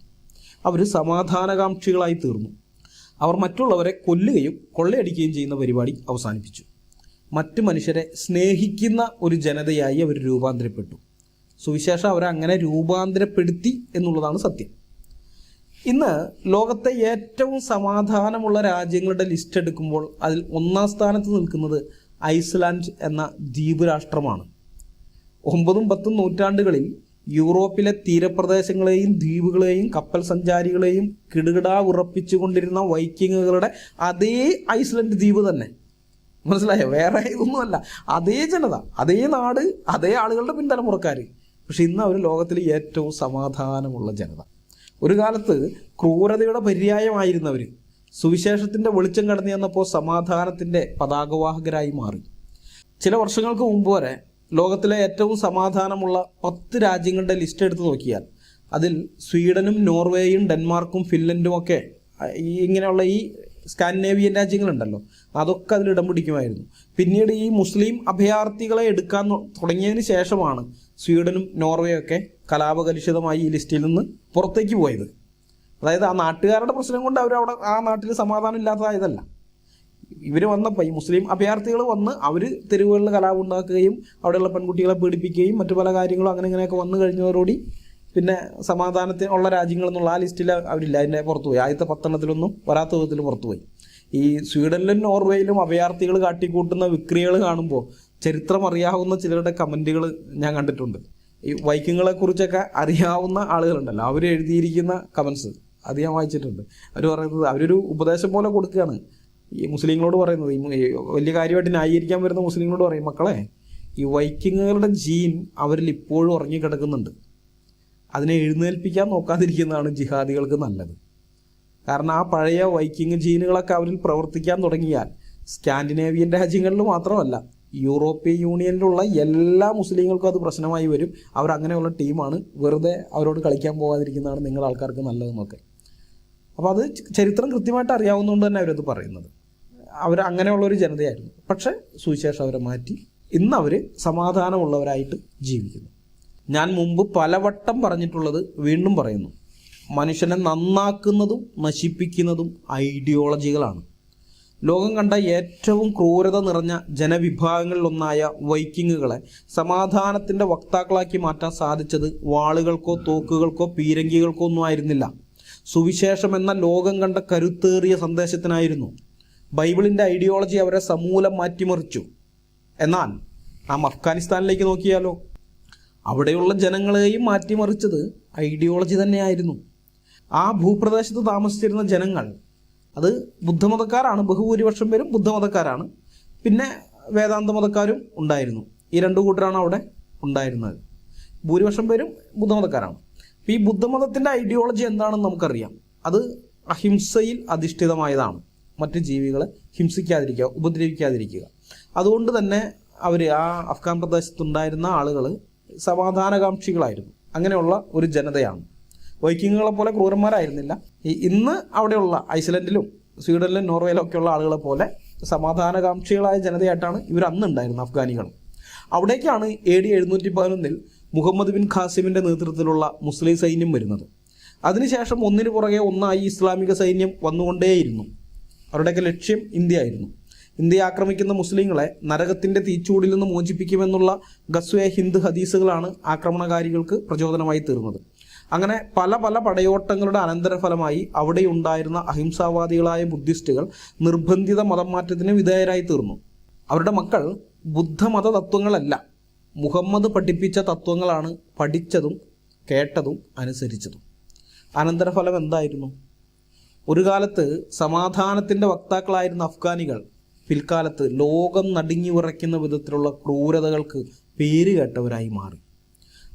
അവർ സമാധാനകാംക്ഷികളായി തീർന്നു. അവർ മറ്റുള്ളവരെ കൊല്ലുകയും കൊള്ളയടിക്കുകയും ചെയ്യുന്ന പരിപാടി അവസാനിപ്പിച്ചു. മറ്റു മനുഷ്യരെ സ്നേഹിക്കുന്ന ഒരു ജനതയായി അവർ രൂപാന്തരപ്പെട്ടു. സുവിശേഷം അവരെ അങ്ങനെ രൂപാന്തരപ്പെടുത്തി എന്നുള്ളതാണ് സത്യം. ഇന്ന് ലോകത്തെ ഏറ്റവും സമാധാനമുള്ള രാജ്യങ്ങളുടെ ലിസ്റ്റ് എടുക്കുമ്പോൾ അതിൽ 1-ാം സ്ഥാനത്ത് നിൽക്കുന്നത് ഐസ്ലാൻഡ് എന്ന ദ്വീപ് രാഷ്ട്രമാണ്. 9-ഉം 10-ഉം നൂറ്റാണ്ടുകളിൽ യൂറോപ്പിലെ തീരപ്രദേശങ്ങളെയും ദ്വീപുകളെയും കപ്പൽ സഞ്ചാരികളെയും കിടുകിടാ ഉറപ്പിച്ചുകൊണ്ടിരുന്ന വൈക്കിങ്ങുകളുടെ അതേ ഐസ്ലൻഡ് ദ്വീപ് തന്നെ. മനസ്സിലായോ? വേറെ ഇതൊന്നുമല്ല. അതേ ജനത, അതേ നാട്, അതേ ആളുകളുടെ പിൻതലമുറക്കാർ. പക്ഷെ ഇന്ന് അവർ ലോകത്തിലെ ഏറ്റവും സമാധാനമുള്ള ജനത. ഒരു കാലത്ത് ക്രൂരതയുടെ പര്യായമായിരുന്നവർ സുവിശേഷത്തിൻ്റെ വെളിച്ചം കടന്നു ചെന്നപ്പോൾ സമാധാനത്തിൻ്റെ പതാകവാഹകരായി മാറി. ചില വർഷങ്ങൾക്ക് മുമ്പ് വരെ ലോകത്തിലെ ഏറ്റവും സമാധാനമുള്ള 10 രാജ്യങ്ങളുടെ ലിസ്റ്റ് എടുത്ത് നോക്കിയാൽ അതിൽ സ്വീഡനും നോർവേയും ഡെൻമാർക്കും ഫിൻലൻഡും ഒക്കെ ഇങ്ങനെയുള്ള ഈ സ്കാൻഡിനേവിയൻ രാജ്യങ്ങളുണ്ടല്ലോ, അതൊക്കെ അതിൽ ഇടം പിടിക്കുമായിരുന്നു. പിന്നീട് ഈ മുസ്ലിം അഭയാർത്ഥികളെ എടുക്കാൻ തുടങ്ങിയതിന് ശേഷമാണ് സ്വീഡനും നോർവേയൊക്കെ കലാപകലുഷിതമായി ഈ ലിസ്റ്റിൽ നിന്ന് പുറത്തേക്ക് പോയത്. അതായത് ആ നാട്ടുകാരുടെ പ്രശ്നം കൊണ്ട് അവരവിടെ ആ നാട്ടിൽ സമാധാനം ഇല്ലാത്തതായതല്ല. ഇവർ വന്നപ്പോൾ ഈ മുസ്ലിം അഭയാർത്ഥികൾ വന്ന് അവർ തെരുവുകളിൽ കലാപം ഉണ്ടാക്കുകയും അവിടെയുള്ള പെൺകുട്ടികളെ പീഡിപ്പിക്കുകയും മറ്റു പല കാര്യങ്ങളും അങ്ങനെ ഇങ്ങനെയൊക്കെ വന്നു കഴിഞ്ഞതോടുകൂടി പിന്നെ സമാധാനത്തിനുള്ള രാജ്യങ്ങളെന്നുള്ള ആ ലിസ്റ്റിൽ അവരില്ല, അതിൻ്റെ പുറത്തുപോയി. ആദ്യത്തെ 10 വരാത്ത വിധത്തിൽ പുറത്തുപോയി. ഈ സ്വീഡനിലും നോർവേയിലും അഭയാർത്ഥികൾ കാട്ടിക്കൂട്ടുന്ന വിക്രിയകൾ കാണുമ്പോൾ ചരിത്രം അറിയാവുന്ന ചിലരുടെ കമൻറ്റുകൾ ഞാൻ കണ്ടിട്ടുണ്ട്. ഈ വൈക്കിങ്ങളെക്കുറിച്ചൊക്കെ അറിയാവുന്ന ആളുകളുണ്ടല്ലോ, അവർ എഴുതിയിരിക്കുന്ന കമൻസ് അത് ഞാൻ വായിച്ചിട്ടുണ്ട്. അവർ പറയുന്നത്, അവരൊരു ഉപദേശം പോലെ കൊടുക്കുകയാണ് ഈ മുസ്ലിങ്ങളോട് പറയുന്നത്. ഈ വലിയ കാര്യമായിട്ട് ന്യായീകരിക്കാൻ വരുന്ന മുസ്ലിങ്ങളോട് പറയും, മക്കളെ, ഈ വൈക്കിങ്ങുകളുടെ ജീൻ അവരിൽ ഇപ്പോഴും ഉറങ്ങിക്കിടക്കുന്നുണ്ട്. അതിനെ എഴുന്നേൽപ്പിക്കാൻ നോക്കാതിരിക്കുന്നതാണ് ജിഹാദികൾക്ക് നല്ലത്. കാരണം ആ പഴയ വൈക്കിങ് ജീനുകളൊക്കെ അവരിൽ പ്രവർത്തിക്കാൻ തുടങ്ങിയാൽ സ്കാൻഡിനേവിയൻ രാജ്യങ്ങളിൽ മാത്രമല്ല യൂറോപ്യൻ യൂണിയനിലുള്ള എല്ലാ മുസ്ലിങ്ങൾക്കും അത് പ്രശ്നമായി വരും. അവരങ്ങനെയുള്ള ടീമാണ്. വെറുതെ അവരോട് കളിക്കാൻ പോകാതിരിക്കുന്നതാണ് നിങ്ങൾ ആൾക്കാർക്ക് നല്ലതെന്നൊക്കെ. അപ്പോൾ അത് ചരിത്രം കൃത്യമായിട്ട് അറിയാവുന്നതുകൊണ്ട് തന്നെ അവരത് പറയുന്നത്. അവർ അങ്ങനെയുള്ളൊരു ജനതയായിരുന്നു. പക്ഷേ സുവിശേഷം അവരെ മാറ്റി ഇന്ന് അവർ സമാധാനമുള്ളവരായിട്ട് ജീവിക്കുന്നു. ഞാൻ മുമ്പ് പലവട്ടം പറഞ്ഞിട്ടുള്ളത് വീണ്ടും പറയുന്നു, മനുഷ്യനെ നന്നാക്കുന്നതും നശിപ്പിക്കുന്നതും ഐഡിയോളജികളാണ്. ലോകം കണ്ട ഏറ്റവും ക്രൂരത നിറഞ്ഞ ജനവിഭാഗങ്ങളിലൊന്നായ വൈക്കിങ്ങുകളെ സമാധാനത്തിൻ്റെ വക്താക്കളാക്കി മാറ്റാൻ സാധിച്ചത് വാളുകൾക്കോ തോക്കുകൾക്കോ പീരങ്കികൾക്കോ ഒന്നും ആയിരുന്നില്ല. സുവിശേഷം എന്ന ലോകം കണ്ട കരുത്തേറിയ സന്ദേശത്തിനായിരുന്നു. ബൈബിളിൻ്റെ ഐഡിയോളജി അവരെ സമൂലം മാറ്റിമറിച്ചു. എന്നാൽ നാം അഫ്ഗാനിസ്ഥാനിലേക്ക് നോക്കിയാലോ, അവിടെയുള്ള ജനങ്ങളെയും മാറ്റിമറിച്ചത് ഐഡിയോളജി തന്നെയായിരുന്നു. ആ ഭൂപ്രദേശത്ത് താമസിച്ചിരുന്ന ജനങ്ങൾ അത് ബുദ്ധമതക്കാരാണ്. ബഹുഭൂരിപക്ഷം പേരും ബുദ്ധമതക്കാരാണ്. പിന്നെ വേദാന്ത മതക്കാരും ഉണ്ടായിരുന്നു. ഈ 2 കൂട്ടരാണ് അവിടെ ഉണ്ടായിരുന്നത്. ഭൂരിപക്ഷം പേരും ബുദ്ധമതക്കാരാണ്. അപ്പോൾ ഈ ബുദ്ധമതത്തിൻ്റെ ഐഡിയോളജി എന്താണെന്ന് നമുക്കറിയാം. അത് അഹിംസയിൽ അധിഷ്ഠിതമായതാണ്. മറ്റ് ജീവികളെ ഹിംസിക്കാതിരിക്കുക, ഉപദ്രവിക്കാതിരിക്കുക. അതുകൊണ്ട് തന്നെ അവർ ആ അഫ്ഗാൻ പ്രദേശത്തുണ്ടായിരുന്ന ആളുകൾ സമാധാനകാംക്ഷികളായിരുന്നു. അങ്ങനെയുള്ള ഒരു ജനതയാണ്. വൈക്കിങ്ങുകളെ പോലെ ക്രൂരന്മാരായിരുന്നില്ല. ഇന്ന് അവിടെയുള്ള ഐസ്ലൻഡിലും സ്വീഡനിലും നോർവേയിലും ഒക്കെയുള്ള ആളുകളെ പോലെ സമാധാനകാംക്ഷികളായ ജനതയായിട്ടാണ് ഇവർ അന്ന് ഉണ്ടായിരുന്നത്, അഫ്ഗാനികൾ. അവിടേക്കാണ് AD 711 മുഹമ്മദ് ബിൻ ഖാസിമിൻ്റെ നേതൃത്വത്തിലുള്ള മുസ്ലിം സൈന്യം വരുന്നത്. അതിനുശേഷം ഒന്നിനു പുറകെ ഒന്നായി ഇസ്ലാമിക സൈന്യം വന്നുകൊണ്ടേയിരുന്നു. അവരുടെയൊക്കെ ലക്ഷ്യം ഇന്ത്യ ആയിരുന്നു. ഇന്ത്യയെ ആക്രമിക്കുന്ന മുസ്ലിങ്ങളെ നരകത്തിൻ്റെ തീച്ചൂടിൽ നിന്ന് മോചിപ്പിക്കുമെന്നുള്ള ഗസ്വേ ഹിന്ദ് ഹദീസുകളാണ് ആക്രമണകാരികൾക്ക് പ്രചോദനമായി തീർന്നത്. അങ്ങനെ പല പല പടയോട്ടങ്ങളുടെ അനന്തരഫലമായി അവിടെയുണ്ടായിരുന്ന അഹിംസാവാദികളായ ബുദ്ധിസ്റ്റുകൾ നിർബന്ധിത മതം മാറ്റത്തിന് വിധേയരായി തീർന്നു. അവരുടെ മക്കൾ ബുദ്ധമത തത്വങ്ങളല്ല, മുഹമ്മദ് പഠിപ്പിച്ച തത്വങ്ങളാണ് പഠിച്ചതും കേട്ടതും അനുസരിച്ചതും. അനന്തരഫലം എന്തായിരുന്നു? ഒരു കാലത്ത് സമാധാനത്തിൻ്റെ വക്താക്കളായിരുന്ന അഫ്ഗാനികൾ പിൽക്കാലത്ത് ലോകം നടുങ്ങി വിറയ്ക്കുന്ന വിധത്തിലുള്ള ക്രൂരതകൾക്ക് പേരുകേട്ടവരായി മാറി.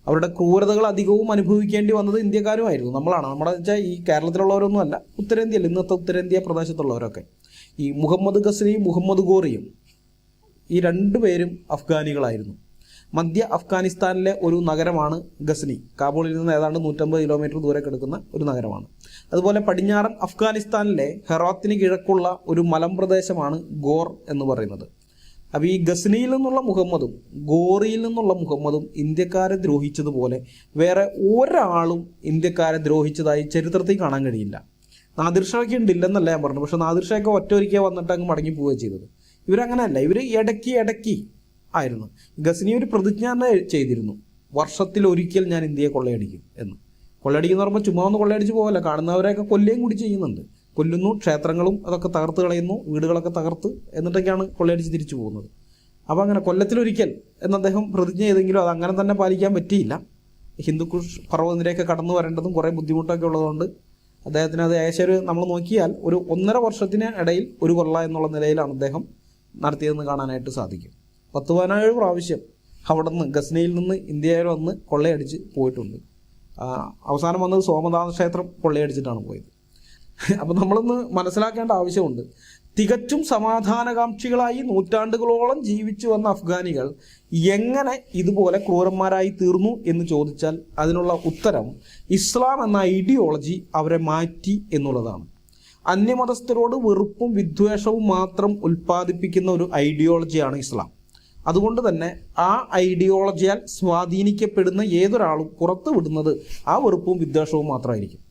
അവരുടെ ക്രൂരതകൾ അധികവും അനുഭവിക്കേണ്ടി വന്നത് ഇന്ത്യക്കാരുമായിരുന്നു. നമ്മളാണ്. നമ്മുടെ വെച്ചാൽ ഈ കേരളത്തിലുള്ളവരൊന്നും അല്ല, ഉത്തരേന്ത്യയിൽ, ഇന്നത്തെ ഉത്തരേന്ത്യ പ്രദേശത്തുള്ളവരൊക്കെ. ഈ മുഹമ്മദ് ഗസ്നിയും മുഹമ്മദ് ഗോറിയും ഈ 2 പേരും അഫ്ഗാനികളായിരുന്നു. മധ്യ അഫ്ഗാനിസ്ഥാനിലെ ഒരു നഗരമാണ് ഗസ്നി. കാബൂളിൽ നിന്ന് ഏതാണ്ട് 150 കിലോമീറ്റർ ദൂരെ കിടക്കുന്ന ഒരു നഗരമാണ്. അതുപോലെ പടിഞ്ഞാറൻ അഫ്ഗാനിസ്ഥാനിലെ ഹെറാത്തിന് കിഴക്കുള്ള ഒരു മലമ്പ്രദേശമാണ് ഗോർ എന്ന് പറയുന്നത്. അപ്പോൾ ഈ ഗസ്നിയിൽ നിന്നുള്ള മുഹമ്മദും ഗോറിയിൽ നിന്നുള്ള മുഹമ്മദും ഇന്ത്യക്കാരെ ദ്രോഹിച്ചതുപോലെ വേറെ ഒരാളും ഇന്ത്യക്കാരെ ദ്രോഹിച്ചതായി ചരിത്രത്തിൽ കാണാൻ കഴിയില്ല. നാദിർ ഷായ്ക്ക് ഉണ്ടില്ലെന്നല്ല ഞാൻ പറഞ്ഞു, പക്ഷെ നാദിർ ഷായ്ക്ക് ഒറ്റൊരിക്കൽ വന്നിട്ട് അങ്ങ് മടങ്ങി പോവുകയാണ് ചെയ്തത്. ഇവരങ്ങനെയല്ല, ഇവർ ഇടയ്ക്ക് ആയിരുന്നു. ഗസ്നി ഒരു പ്രതിജ്ഞ തന്നെ ചെയ്തിരുന്നു, വർഷത്തിലൊരിക്കൽ ഞാൻ ഇന്ത്യയെ കൊള്ളയടിക്കും എന്ന്. കൊള്ളയടിക്കുന്ന പറയുമ്പോൾ ചുമ്മാ ഒന്ന് കൊള്ളയടിച്ച് പോകല്ല, കാണുന്നവരെയൊക്കെ കൊല്ലുകയും കൂടി ചെയ്യുന്നുണ്ട്. കൊല്ലുന്നു, ക്ഷേത്രങ്ങളും അതൊക്കെ തകർത്ത് കളയുന്നു, വീടുകളൊക്കെ തകർത്ത്, എന്നിട്ടൊക്കെയാണ് കൊള്ളയടിച്ച് തിരിച്ചു പോകുന്നത്. അപ്പോൾ അങ്ങനെ കൊല്ലത്തിലൊരിക്കൽ എന്ന് അദ്ദേഹം പ്രതിജ്ഞ ചെയ്തെങ്കിലും അത് അങ്ങനെ തന്നെ പാലിക്കാൻ പറ്റിയില്ല. ഹിന്ദുക്കുഷ് പർവ്വതനിരയൊക്കെ കടന്നു വരേണ്ടതും കുറേ ബുദ്ധിമുട്ടൊക്കെ ഉള്ളതുകൊണ്ട് അദ്ദേഹത്തിന് അത് ഏകദേശം നമ്മൾ നോക്കിയാൽ ഒരു 1.5 വർഷത്തിന് ഇടയിൽ ഒരു കൊള്ള എന്നുള്ള നിലയിലാണ് അദ്ദേഹം നടത്തിയതെന്ന് കാണാനായിട്ട് സാധിക്കും. 10-17 പ്രാവശ്യം അവിടെ നിന്ന് ഗസ്നയിൽ നിന്ന് ഇന്ത്യയിൽ വന്ന് കൊള്ളയടിച്ച് പോയിട്ടുണ്ട്. അവസാനം വന്നത് സോമനാഥ ക്ഷേത്രം കൊള്ളയടിച്ചിട്ടാണ് പോയത്. അപ്പം നമ്മളൊന്ന് മനസ്സിലാക്കേണ്ട ആവശ്യമുണ്ട്. തികച്ചും സമാധാനകാംക്ഷികളായി നൂറ്റാണ്ടുകളോളം ജീവിച്ചു വന്ന അഫ്ഗാനികൾ എങ്ങനെ ഇതുപോലെ ക്രൂരന്മാരായി തീർന്നു എന്ന് ചോദിച്ചാൽ അതിനുള്ള ഉത്തരം ഇസ്ലാം എന്ന ഐഡിയോളജി അവരെ മാറ്റി എന്നുള്ളതാണ്. അന്യമതസ്ഥരോട് വെറുപ്പും വിദ്വേഷവും മാത്രം ഉൽപ്പാദിപ്പിക്കുന്ന ഒരു ഐഡിയോളജിയാണ് ഇസ്ലാം. അതുകൊണ്ട് തന്നെ ആ ഐഡിയോളജിയാൽ സ്വാധീനിക്കപ്പെടുന്ന ഏതൊരാളും പുറത്തു വിടുന്നത് ആ വെറുപ്പും വിദ്വേഷവും മാത്രമായിരിക്കും.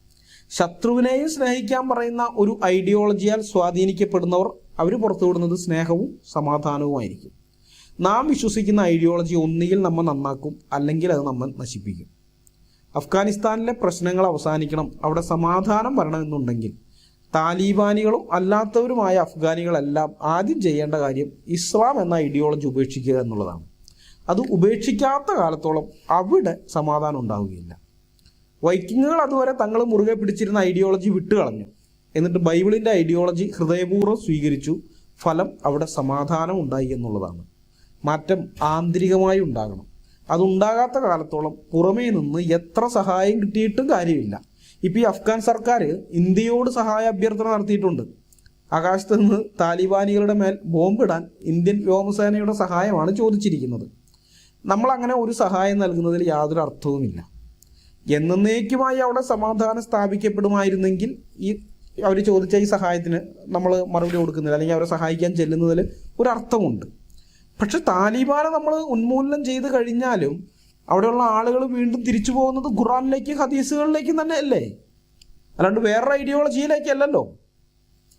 ശത്രുവിനെയും സ്നേഹിക്കാൻ പറയുന്ന ഒരു ഐഡിയോളജിയാൽ സ്വാധീനിക്കപ്പെടുന്നവർ അവർ പുറത്തുവിടുന്നത് സ്നേഹവും സമാധാനവുമായിരിക്കും. നാം വിശ്വസിക്കുന്ന ഐഡിയോളജി ഒന്നുകിൽ നമ്മെ നന്നാക്കും, അല്ലെങ്കിൽ അത് നമ്മെ നശിപ്പിക്കും. അഫ്ഗാനിസ്ഥാനിലെ പ്രശ്നങ്ങൾ അവസാനിക്കണം, അവിടെ സമാധാനം വരണമെന്നുണ്ടെങ്കിൽ താലിബാനികളും അല്ലാത്തവരുമായ അഫ്ഗാനികളെല്ലാം ആദ്യം ചെയ്യേണ്ട കാര്യം ഇസ്ലാം എന്ന ഐഡിയോളജി ഉപേക്ഷിക്കുക എന്നുള്ളതാണ്. അത് ഉപേക്ഷിക്കാത്ത കാലത്തോളം അവിടെ സമാധാനം ഉണ്ടാവുകയില്ല. വൈക്കിങ്ങുകൾ അതുവരെ തങ്ങൾ മുറുകെ പിടിച്ചിരുന്ന ഐഡിയോളജി വിട്ടുകളഞ്ഞു. എന്നിട്ട് ബൈബിളിൻ്റെ ഐഡിയോളജി ഹൃദയപൂർവ്വം സ്വീകരിച്ചു. ഫലം അവിടെ സമാധാനം ഉണ്ടായി എന്നുള്ളതാണ്. മാറ്റം ആന്തരികമായി ഉണ്ടാകണം. അതുണ്ടാകാത്ത കാലത്തോളം പുറമേ നിന്ന് എത്ര സഹായം കിട്ടിയിട്ടും കാര്യമില്ല. ഇപ്പോൾ ഈ അഫ്ഗാൻ സർക്കാർ ഇന്ത്യയോട് സഹായ അഭ്യർത്ഥന നടത്തിയിട്ടുണ്ട്. ആകാശത്ത് നിന്ന് താലിബാനികളുടെ മേൽ ബോംബിടാൻ ഇന്ത്യൻ വ്യോമസേനയുടെ സഹായമാണ് ചോദിച്ചിരിക്കുന്നത്. നമ്മളങ്ങനെ ഒരു സഹായം നൽകുന്നതിൽ യാതൊരു അർത്ഥവുമില്ല. എന്നേക്കുമായി അവിടെ സമാധാനം സ്ഥാപിക്കപ്പെടുമായിരുന്നെങ്കിൽ ഈ അവർ ചോദിച്ച ഈ സഹായത്തിന് നമ്മൾ മറുപടി കൊടുക്കുന്നില്ല, അല്ലെങ്കിൽ അവരെ സഹായിക്കാൻ ചെല്ലുന്നതിൽ ഒരർത്ഥമുണ്ട്. പക്ഷെ താലിബാനെ നമ്മൾ ഉന്മൂലനം ചെയ്ത് കഴിഞ്ഞാലും അവിടെയുള്ള ആളുകൾ വീണ്ടും തിരിച്ചു പോകുന്നത് ഖുറാനിലേക്ക് ഹദീസുകളിലേക്കും തന്നെ അല്ലേ, അല്ലാണ്ട് വേറൊരു ഐഡിയോളജിയിലേക്കല്ലല്ലോ.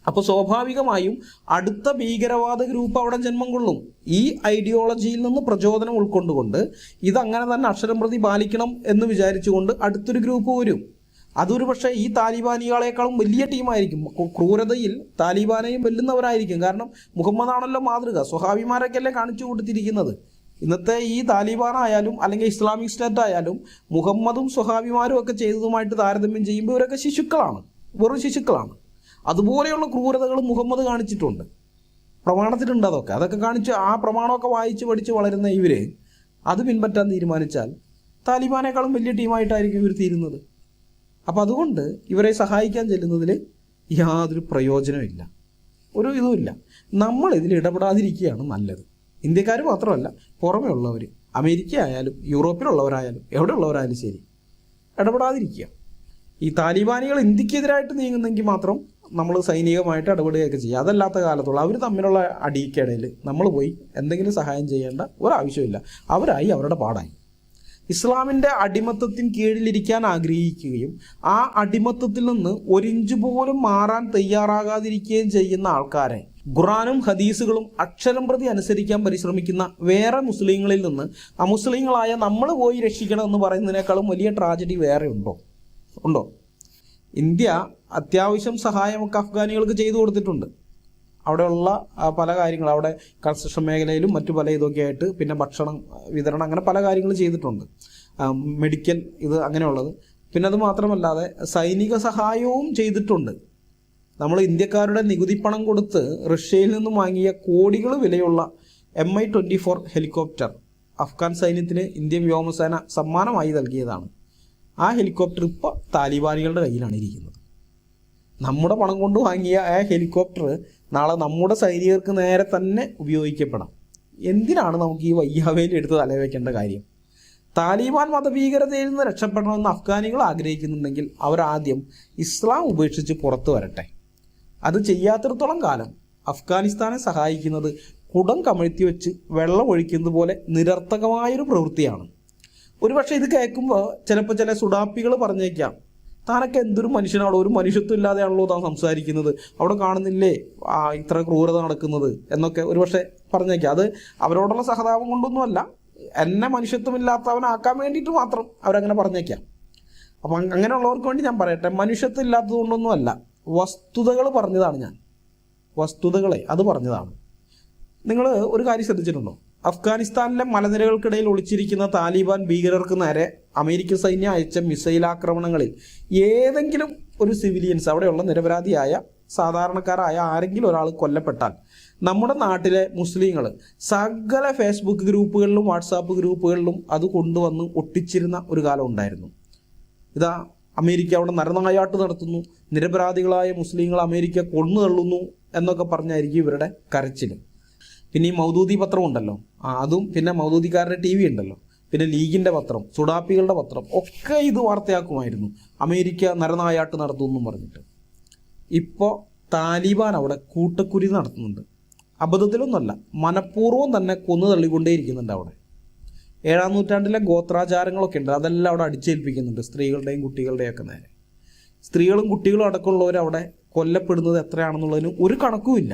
അപ്പോൾ സ്വാഭാവികമായും അടുത്ത ഭീകരവാദ ഗ്രൂപ്പ് അവിടെ ജന്മം കൊള്ളും. ഈ ഐഡിയോളജിയിൽ നിന്ന് പ്രചോദനം ഉൾക്കൊണ്ടുകൊണ്ട് ഇതങ്ങനെ തന്നെ അക്ഷരം പ്രതി പാലിക്കണം എന്ന് വിചാരിച്ചുകൊണ്ട് അടുത്തൊരു ഗ്രൂപ്പ് വരും. അതൊരു പക്ഷേ ഈ താലിബാനികളെക്കാളും വലിയ ടീമായിരിക്കും. ക്രൂരതയിൽ താലിബാനെയും വെല്ലുന്നവരായിരിക്കും. കാരണം മുഹമ്മദാണല്ലോ മാതൃക. സ്വഹാബിമാരൊക്കെയല്ലേ കാണിച്ചു കൊടുത്തിരിക്കുന്നത്. ഇന്നത്തെ ഈ താലിബാനായാലും അല്ലെങ്കിൽ ഇസ്ലാമിക് സ്റ്റേറ്റ് ആയാലും മുഹമ്മദും സ്വഹാബിമാരും ഒക്കെ ചെയ്തതുമായിട്ട് താരതമ്യം ചെയ്യുമ്പോൾ ഇവരൊക്കെ ശിശുക്കളാണ്, വെറും ശിശുക്കളാണ്. അതുപോലെയുള്ള ക്രൂരതകൾ മുഹമ്മദ് കാണിച്ചിട്ടുണ്ട്. പ്രമാണത്തിലുണ്ട് അതൊക്കെ കാണിച്ച് ആ പ്രമാണമൊക്കെ വായിച്ച് പഠിച്ച് വളരുന്ന ഇവർ അത് പിൻപറ്റാൻ തീരുമാനിച്ചാൽ താലിബാനേക്കാളും വലിയ ടീമായിട്ടായിരിക്കും ഇവർ തീരുന്നത്. അപ്പം അതുകൊണ്ട് ഇവരെ സഹായിക്കാൻ ചെല്ലുന്നതിൽ യാതൊരു പ്രയോജനമില്ല, ഒരു ഇതുമില്ല. നമ്മൾ ഇതിൽ ഇടപെടാതിരിക്കുകയാണ് നല്ലത്. ഇന്ത്യക്കാർ മാത്രമല്ല, പുറമേ ഉള്ളവർ, അമേരിക്ക ആയാലും യൂറോപ്പിലുള്ളവരായാലും എവിടെയുള്ളവരായാലും ശരി, ഇടപെടാതിരിക്കുക. ഈ താലിബാനികൾ ഇന്ത്യക്കെതിരായിട്ട് നീങ്ങുന്നെങ്കിൽ മാത്രം നമ്മൾ സൈനികമായിട്ട് ഇടപെടുകയൊക്കെ ചെയ്യുക. അതല്ലാത്ത കാലത്തോളം അവർ തമ്മിലുള്ള അടിയിക്കിടയിൽ നമ്മൾ പോയി എന്തെങ്കിലും സഹായം ചെയ്യേണ്ട ഒരാവശ്യമില്ല. അവരായി അവരുടെ പാടായി. ഇസ്ലാമിൻ്റെ അടിമത്തത്തിന് കീഴിലിരിക്കാൻ ആഗ്രഹിക്കുകയും ആ അടിമത്തത്തിൽ നിന്ന് ഒരിഞ്ച് പോലും മാറാൻ തയ്യാറാകാതിരിക്കുകയും ചെയ്യുന്ന ആൾക്കാരെ ഖുറാനും ഹദീസുകളും അക്ഷരം പ്രതി അനുസരിക്കാൻ പരിശ്രമിക്കുന്ന വേറെ മുസ്ലിങ്ങളിൽ നിന്ന് അമുസ്ലിങ്ങളായ നമ്മൾ പോയി രക്ഷിക്കണം എന്ന് പറയുന്നതിനേക്കാളും വലിയ ട്രാജഡി വേറെ ഉണ്ടോ? ഇന്ത്യ അത്യാവശ്യം സഹായമൊക്കെ അഫ്ഗാനികൾക്ക് ചെയ്തു കൊടുത്തിട്ടുണ്ട്. അവിടെയുള്ള പല കാര്യങ്ങൾ, അവിടെ കൺസ്ട്രക്ഷൻ മേഖലയിലും മറ്റു പല ഇതൊക്കെ ആയിട്ട്, പിന്നെ ഭക്ഷണം വിതരണം, അങ്ങനെ പല കാര്യങ്ങൾ ചെയ്തിട്ടുണ്ട്. മെഡിക്കൽ ഇത് അങ്ങനെയുള്ളത്. പിന്നെ അത് മാത്രമല്ലാതെ സൈനിക സഹായവും ചെയ്തിട്ടുണ്ട്. നമ്മൾ ഇന്ത്യക്കാരുടെ നികുതിപ്പണം കൊടുത്ത് റഷ്യയിൽ നിന്നും വാങ്ങിയ കോടികൾ വിലയുള്ള MI-24 ഹെലികോപ്റ്റർ അഫ്ഗാൻ സൈന്യത്തിന് ഇന്ത്യൻ വ്യോമസേന സമ്മാനമായി നൽകിയതാണ്. ആ ഹെലികോപ്റ്റർ ഇപ്പോൾ താലിബാനികളുടെ കയ്യിലാണ് ഇരിക്കുന്നത്. നമ്മുടെ പണം കൊണ്ട് വാങ്ങിയ ആ ഹെലികോപ്റ്റർ നാളെ നമ്മുടെ സൈനികർക്ക് നേരെ തന്നെ ഉപയോഗിക്കപ്പെടാം. എന്തിനാണ് നമുക്ക് ഈ വയ്യാവേലി എടുത്ത് തലവെക്കേണ്ട കാര്യം? താലിബാൻ മതഭീകരതയിൽ നിന്ന് രക്ഷപ്പെടണമെന്ന് അഫ്ഗാനികൾ ആഗ്രഹിക്കുന്നുണ്ടെങ്കിൽ അവരാദ്യം ഇസ്ലാം ഉപേക്ഷിച്ച് പുറത്തു വരട്ടെ. അത് ചെയ്യാത്തിടത്തോളം കാലം അഫ്ഗാനിസ്ഥാനെ സഹായിക്കുന്നത് കുടം കമഴ്ത്തി വെച്ച് വെള്ളം ഒഴിക്കുന്നത് പോലെ നിരർത്ഥകമായൊരു പ്രവൃത്തിയാണ്. ഒരുപക്ഷെ ഇത് കേൾക്കുമ്പോൾ ചിലപ്പോൾ ചില സുഡാപ്പികൾ പറഞ്ഞേക്കാം, താനൊക്കെ എന്തൊരു മനുഷ്യനാണോ, ഒരു മനുഷ്യത്വം ഇല്ലാതെയാണല്ലോ താൻ സംസാരിക്കുന്നത്, അവിടെ കാണുന്നില്ലേ ഇത്ര ക്രൂരത നടക്കുന്നത് എന്നൊക്കെ ഒരുപക്ഷെ പറഞ്ഞേക്കാം. അത് അവരോടുള്ള സഹതാപം കൊണ്ടൊന്നുമല്ല, എന്നെ മനുഷ്യത്വമില്ലാത്തവനാക്കാൻ വേണ്ടിയിട്ട് മാത്രം അവരങ്ങനെ പറഞ്ഞേക്കാം. അപ്പം അങ്ങനെയുള്ളവർക്ക് വേണ്ടി ഞാൻ പറയട്ടെ, മനുഷ്യത്വം ഇല്ലാത്തത് കൊണ്ടൊന്നുമല്ല, വസ്തുതകൾ പറഞ്ഞതാണ് ഞാൻ. വസ്തുതകളെ അത് പറഞ്ഞതാണ്. നിങ്ങൾ ഒരു കാര്യം ശ്രദ്ധിച്ചിട്ടുണ്ടോ? അഫ്ഗാനിസ്ഥാനിലെ മലനിരകൾക്കിടയിൽ ഒളിച്ചിരിക്കുന്ന താലിബാൻ ഭീകരർക്ക് നേരെ അമേരിക്കൻ സൈന്യം അയച്ച മിസൈൽ ആക്രമണങ്ങളിൽ ഏതെങ്കിലും ഒരു സിവിലിയൻസ്, അവിടെയുള്ള നിരപരാധിയായ സാധാരണക്കാരായ ആരെങ്കിലും ഒരാൾ കൊല്ലപ്പെട്ടാൽ നമ്മുടെ നാട്ടിലെ മുസ്ലിങ്ങൾ സകല ഫേസ്ബുക്ക് ഗ്രൂപ്പുകളിലും വാട്സാപ്പ് ഗ്രൂപ്പുകളിലും അത് കൊണ്ടുവന്ന് ഒട്ടിച്ചിരുന്ന ഒരു കാലം ഉണ്ടായിരുന്നു. ഇതാ അമേരിക്ക അവിടെ നരനായാട്ട് നടത്തുന്നു, നിരപരാധികളായ മുസ്ലിങ്ങൾ അമേരിക്ക കൊന്നു തള്ളുന്നു എന്നൊക്കെ പറഞ്ഞായിരിക്കും ഇവരുടെ കരച്ചിൽ. പിന്നെ ഈ മൗദൂദി പത്രം ഉണ്ടല്ലോ, അതും പിന്നെ മൗദൂദിക്കാരുടെ TV ഉണ്ടല്ലോ, പിന്നെ ലീഗിൻ്റെ പത്രം, സുഡാപ്പികളുടെ പത്രം ഒക്കെ ഇത് വാർത്തയാക്കുമായിരുന്നു, അമേരിക്ക നരനായാട്ട് നടത്തുമെന്നും പറഞ്ഞിട്ട്. ഇപ്പോൾ താലിബാൻ അവിടെ കൂട്ടക്കുരി നടത്തുന്നുണ്ട്. അബദ്ധത്തിലൊന്നുമല്ല, മനഃപൂർവ്വം തന്നെ കൊന്നു തള്ളിക്കൊണ്ടേയിരിക്കുന്നുണ്ട്. അവിടെ 7-ാം നൂറ്റാണ്ടിലെ ഗോത്രാചാരങ്ങളൊക്കെ ഉണ്ട്, അതെല്ലാം അവിടെ അടിച്ചേൽപ്പിക്കുന്നുണ്ട് സ്ത്രീകളുടെയും കുട്ടികളുടെയൊക്കെ നേരെ. സ്ത്രീകളും കുട്ടികളും അടക്കമുള്ളവർ അവിടെ കൊല്ലപ്പെടുന്നത് എത്രയാണെന്നുള്ളതിന് ഒരു കണക്കുമില്ല.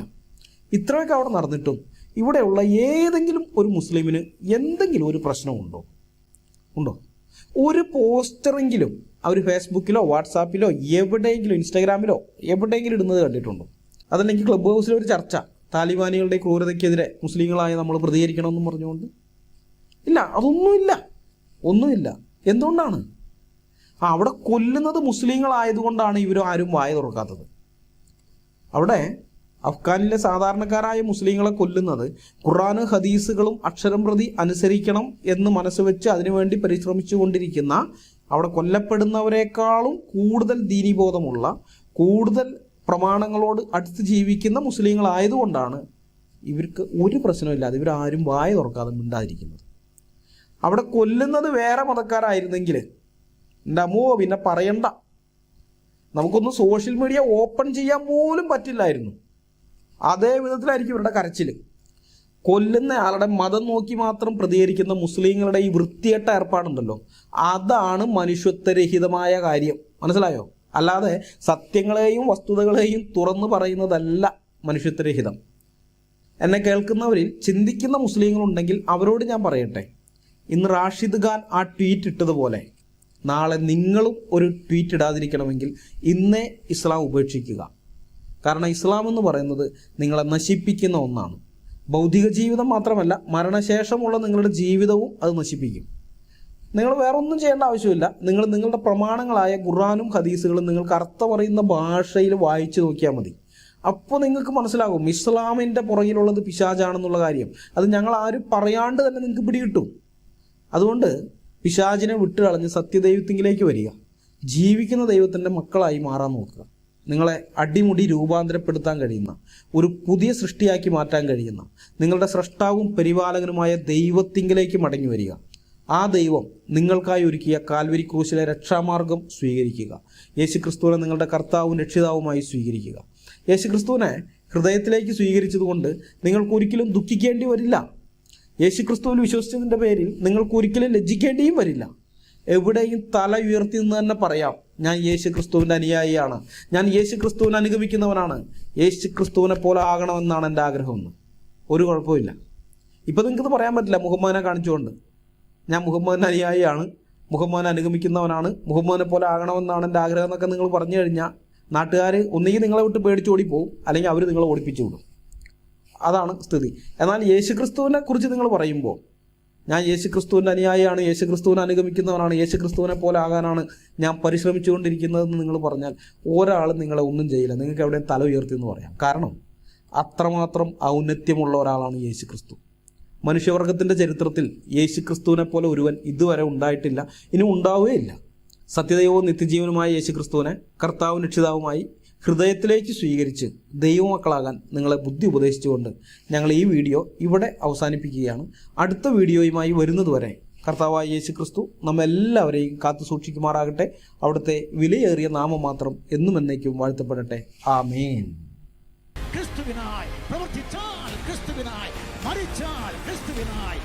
ഇത്രയൊക്കെ അവിടെ നടന്നിട്ടും ഇവിടെയുള്ള ഏതെങ്കിലും ഒരു മുസ്ലിമിന് എന്തെങ്കിലും ഒരു പ്രശ്നമുണ്ടോ? ഒരു പോസ്റ്ററെങ്കിലും അവർ ഫേസ്ബുക്കിലോ വാട്സാപ്പിലോ എവിടെയെങ്കിലും ഇൻസ്റ്റാഗ്രാമിലോ എവിടെയെങ്കിലും ഇടുന്നത് കണ്ടിട്ടുണ്ടോ? അതല്ലെങ്കിൽ ക്ലബ് ഹൗസിലെ ഒരു ചർച്ച, താലിബാനികളുടെ ക്രൂരതയ്ക്കെതിരെ മുസ്ലിങ്ങളായ നമ്മൾ പ്രതികരിക്കണമെന്നും പറഞ്ഞുകൊണ്ട്? ഇല്ല, ഒന്നുമില്ല. എന്തുകൊണ്ടാണ്? അവിടെ കൊല്ലുന്നത് മുസ്ലിങ്ങളായതുകൊണ്ടാണ് ഇവർ ആരും വായ തുറക്കാത്തത്. അവിടെ അഫ്ഗാനിലെ സാധാരണക്കാരായ മുസ്ലിങ്ങളെ കൊല്ലുന്നത് ഖുർആന് ഹദീസുകളും അക്ഷരം പ്രതി അനുസരിക്കണം എന്ന് മനസ്സ് വെച്ച് അതിനുവേണ്ടി പരിശ്രമിച്ചു കൊണ്ടിരിക്കുന്ന, അവിടെ കൊല്ലപ്പെടുന്നവരെക്കാളും കൂടുതൽ ദീനീബോധമുള്ള, കൂടുതൽ പ്രമാണങ്ങളോട് അടുത്ത് ജീവിക്കുന്ന മുസ്ലിങ്ങളായതുകൊണ്ടാണ് ഇവർക്ക് ഒരു പ്രശ്നമില്ലാതെ ഇവരാരും വായ തുറക്കാതെ മിണ്ടാതിരിക്കുന്നത്. അവിടെ കൊല്ലുന്നത് വേറെ മതക്കാരായിരുന്നെങ്കിൽ എൻ്റെ അമ്മോ പിന്നെ പറയണ്ട, നമുക്കൊന്ന് സോഷ്യൽ മീഡിയ ഓപ്പൺ ചെയ്യാൻ പോലും പറ്റില്ലായിരുന്നു. അതേ വിധത്തിലായിരിക്കും ഇവരുടെ കരച്ചിൽ. കൊല്ലുന്ന ആളുടെ മതം നോക്കി മാത്രം പ്രതികരിക്കുന്ന മുസ്ലിങ്ങളുടെ ഈ വൃത്തികെട്ട ഏർപ്പാടുണ്ടല്ലോ, അതാണ് മനുഷ്യത്വരഹിതമായ കാര്യം. മനസ്സിലായോ? അല്ലാതെ സത്യങ്ങളെയും വസ്തുതകളെയും തുറന്നു പറയുന്നതല്ല മനുഷ്യത്വരഹിതം. എന്നെ കേൾക്കുന്നവരിൽ ചിന്തിക്കുന്ന മുസ്ലിങ്ങളുണ്ടെങ്കിൽ അവരോട് ഞാൻ പറയട്ടെ, ഇന്ന് റാഷിദ് ഖാൻ ആ ട്വീറ്റ് ഇട്ടതുപോലെ നാളെ നിങ്ങളും ഒരു ട്വീറ്റ് ഇടാതിരിക്കണമെങ്കിൽ ഇന്നേ ഇസ്ലാം ഉപേക്ഷിക്കുക. കാരണം ഇസ്ലാം എന്ന് പറയുന്നത് നിങ്ങളെ നശിപ്പിക്കുന്ന ഒന്നാണ്. ഭൗതിക ജീവിതം മാത്രമല്ല, മരണശേഷമുള്ള നിങ്ങളുടെ ജീവിതവും അത് നശിപ്പിക്കും. നിങ്ങൾ വേറെ ഒന്നും ചെയ്യേണ്ട ആവശ്യമില്ല. നിങ്ങളുടെ പ്രമാണങ്ങളായ ഖുർആനും ഹദീസുകളും നിങ്ങൾക്ക് അർത്ഥമറിയുന്ന ഭാഷയിൽ വായിച്ചു നോക്കിയാൽ മതി. അപ്പോൾ നിങ്ങൾക്ക് മനസ്സിലാകും ഇസ്ലാമിൻ്റെ പുറകിലുള്ളത് പിശാചാണെന്നുള്ള കാര്യം. അത് ഞങ്ങൾ ആരും പറയാണ്ട് തന്നെ നിങ്ങൾക്ക് പിടികിട്ടും. അതുകൊണ്ട് പിശാചിനെ വിട്ടുകളഞ്ഞ് സത്യദൈവത്തിലേക്ക് വരിക, ജീവിക്കുന്ന ദൈവത്തിൻ്റെ മക്കളായി മാറാൻ നോക്കുക. നിങ്ങളെ അടിമുടി രൂപാന്തരപ്പെടുത്താൻ കഴിയുന്ന, ഒരു പുതിയ സൃഷ്ടിയാക്കി മാറ്റാൻ കഴിയുന്ന, നിങ്ങളുടെ സ്രഷ്ടാവും പരിപാലകനുമായ ദൈവത്തിങ്കിലേക്ക് മടങ്ങി വരിക. ആ ദൈവം നിങ്ങൾക്കായി ഒരുക്കിയ കാൽവരി ക്രൂശിലെ രക്ഷാമാർഗം സ്വീകരിക്കുക. യേശുക്രിസ്തുവിനെ നിങ്ങളുടെ കർത്താവും രക്ഷിതാവുമായി സ്വീകരിക്കുക. യേശുക്രിസ്തുവിനെ ഹൃദയത്തിലേക്ക് സ്വീകരിച്ചതുകൊണ്ട് നിങ്ങൾക്ക് ഒരിക്കലും ദുഃഖിക്കേണ്ടി വരില്ല. യേശുക്രിസ്തുവിൽ വിശ്വസിച്ചതിൻ്റെ പേരിൽ നിങ്ങൾക്ക് ഒരിക്കലും ലജ്ജിക്കേണ്ടിയും വരില്ല. എവിടെയും തല ഉയർത്തി നിന്ന് തന്നെ പറയാം, ഞാൻ യേശുക്രിസ്തുവിൻ്റെ അനുയായിയാണ്, ഞാൻ യേശുക്രിസ്തുവിനെ അനുഗമിക്കുന്നവനാണ്, യേശുക്രിസ്തുവിനെ പോലെ ആകണമെന്നാണ് എൻ്റെ ആഗ്രഹമെന്ന്. ഒരു കുഴപ്പമില്ല. ഇപ്പം നിങ്ങൾക്കിത് പറയാൻ പറ്റില്ല മുഹമ്മദിനെ കാണിച്ചുകൊണ്ട്. ഞാൻ മുഹമ്മദിൻ്റെ അനുയായിയാണ്, മുഹമ്മദിനെ അനുഗമിക്കുന്നവനാണ്, മുഹമ്മദിനെ പോലെ ആകണമെന്നാണ് എൻ്റെ ആഗ്രഹം എന്നൊക്കെ നിങ്ങൾ പറഞ്ഞു കഴിഞ്ഞാൽ നാട്ടുകാർ ഒന്നുകിൽ നിങ്ങളെ വിട്ട് പേടിച്ച് ഓടിപ്പോവും, അല്ലെങ്കിൽ അവർ നിങ്ങളെ ഓടിപ്പിച്ചു വിടും. അതാണ് സ്ഥിതി. എന്നാൽ യേശുക്രിസ്തുവിനെ കുറിച്ച് നിങ്ങൾ പറയുമ്പോൾ, ഞാൻ യേശുക്രിസ്തുവിൻ്റെ അനുയായിയാണ്, യേശുക്രിസ്തുവിനെ അനുഗമിക്കുന്നവനാണ്, യേശുക്രിസ്തുവിനെ പോലെ ആകാനാണ് ഞാൻ പരിശ്രമിച്ചുകൊണ്ടിരിക്കുന്നതെന്ന് നിങ്ങൾ പറഞ്ഞാൽ ഒരാളും നിങ്ങളെ ഒന്നും ചെയ്യില്ല. നിങ്ങൾക്ക് എവിടെയും തല ഉയർത്തി എന്ന് പറയാം. കാരണം അത്രമാത്രം ഔന്നത്യമുള്ള ഒരാളാണ് യേശുക്രിസ്തു. മനുഷ്യവർഗത്തിൻ്റെ ചരിത്രത്തിൽ യേശുക്രിസ്തുവിനെ പോലെ ഒരുവൻ ഇതുവരെ ഉണ്ടായിട്ടില്ല, ഇനി ഉണ്ടാവുകയില്ല. സത്യദൈവവും നിത്യജീവനുമായ യേശുക്രിസ്തുവിനെ കർത്താവും രക്ഷിതാവുമായി ഹൃദയത്തിലേക്ക് സ്വീകരിച്ച് ദൈവമക്കളാകാൻ നിങ്ങളെ ബുദ്ധി ഉപദേശിച്ചുകൊണ്ട് ഞങ്ങൾ ഈ വീഡിയോ ഇവിടെ അവസാനിപ്പിക്കുകയാണ്. അടുത്ത വീഡിയോയുമായി വരുന്നതുവരെ കർത്താവായ യേശുക്രിസ്തു നമ്മെല്ലാവരെയും കാത്തു സൂക്ഷിക്കുമാറാകട്ടെ. അവിടുത്തെ വിലയേറിയ നാമം മാത്രം എന്നും എന്നേക്കും വാഴ്ത്തപ്പെടട്ടെ. ആമേൻ. ക്രിസ്തുവിനായി പ്രവർത്തിച്ചാൽ, ക്രിസ്തുവിനായി മരിച്ചാൽ, ക്രിസ്തുവിനായി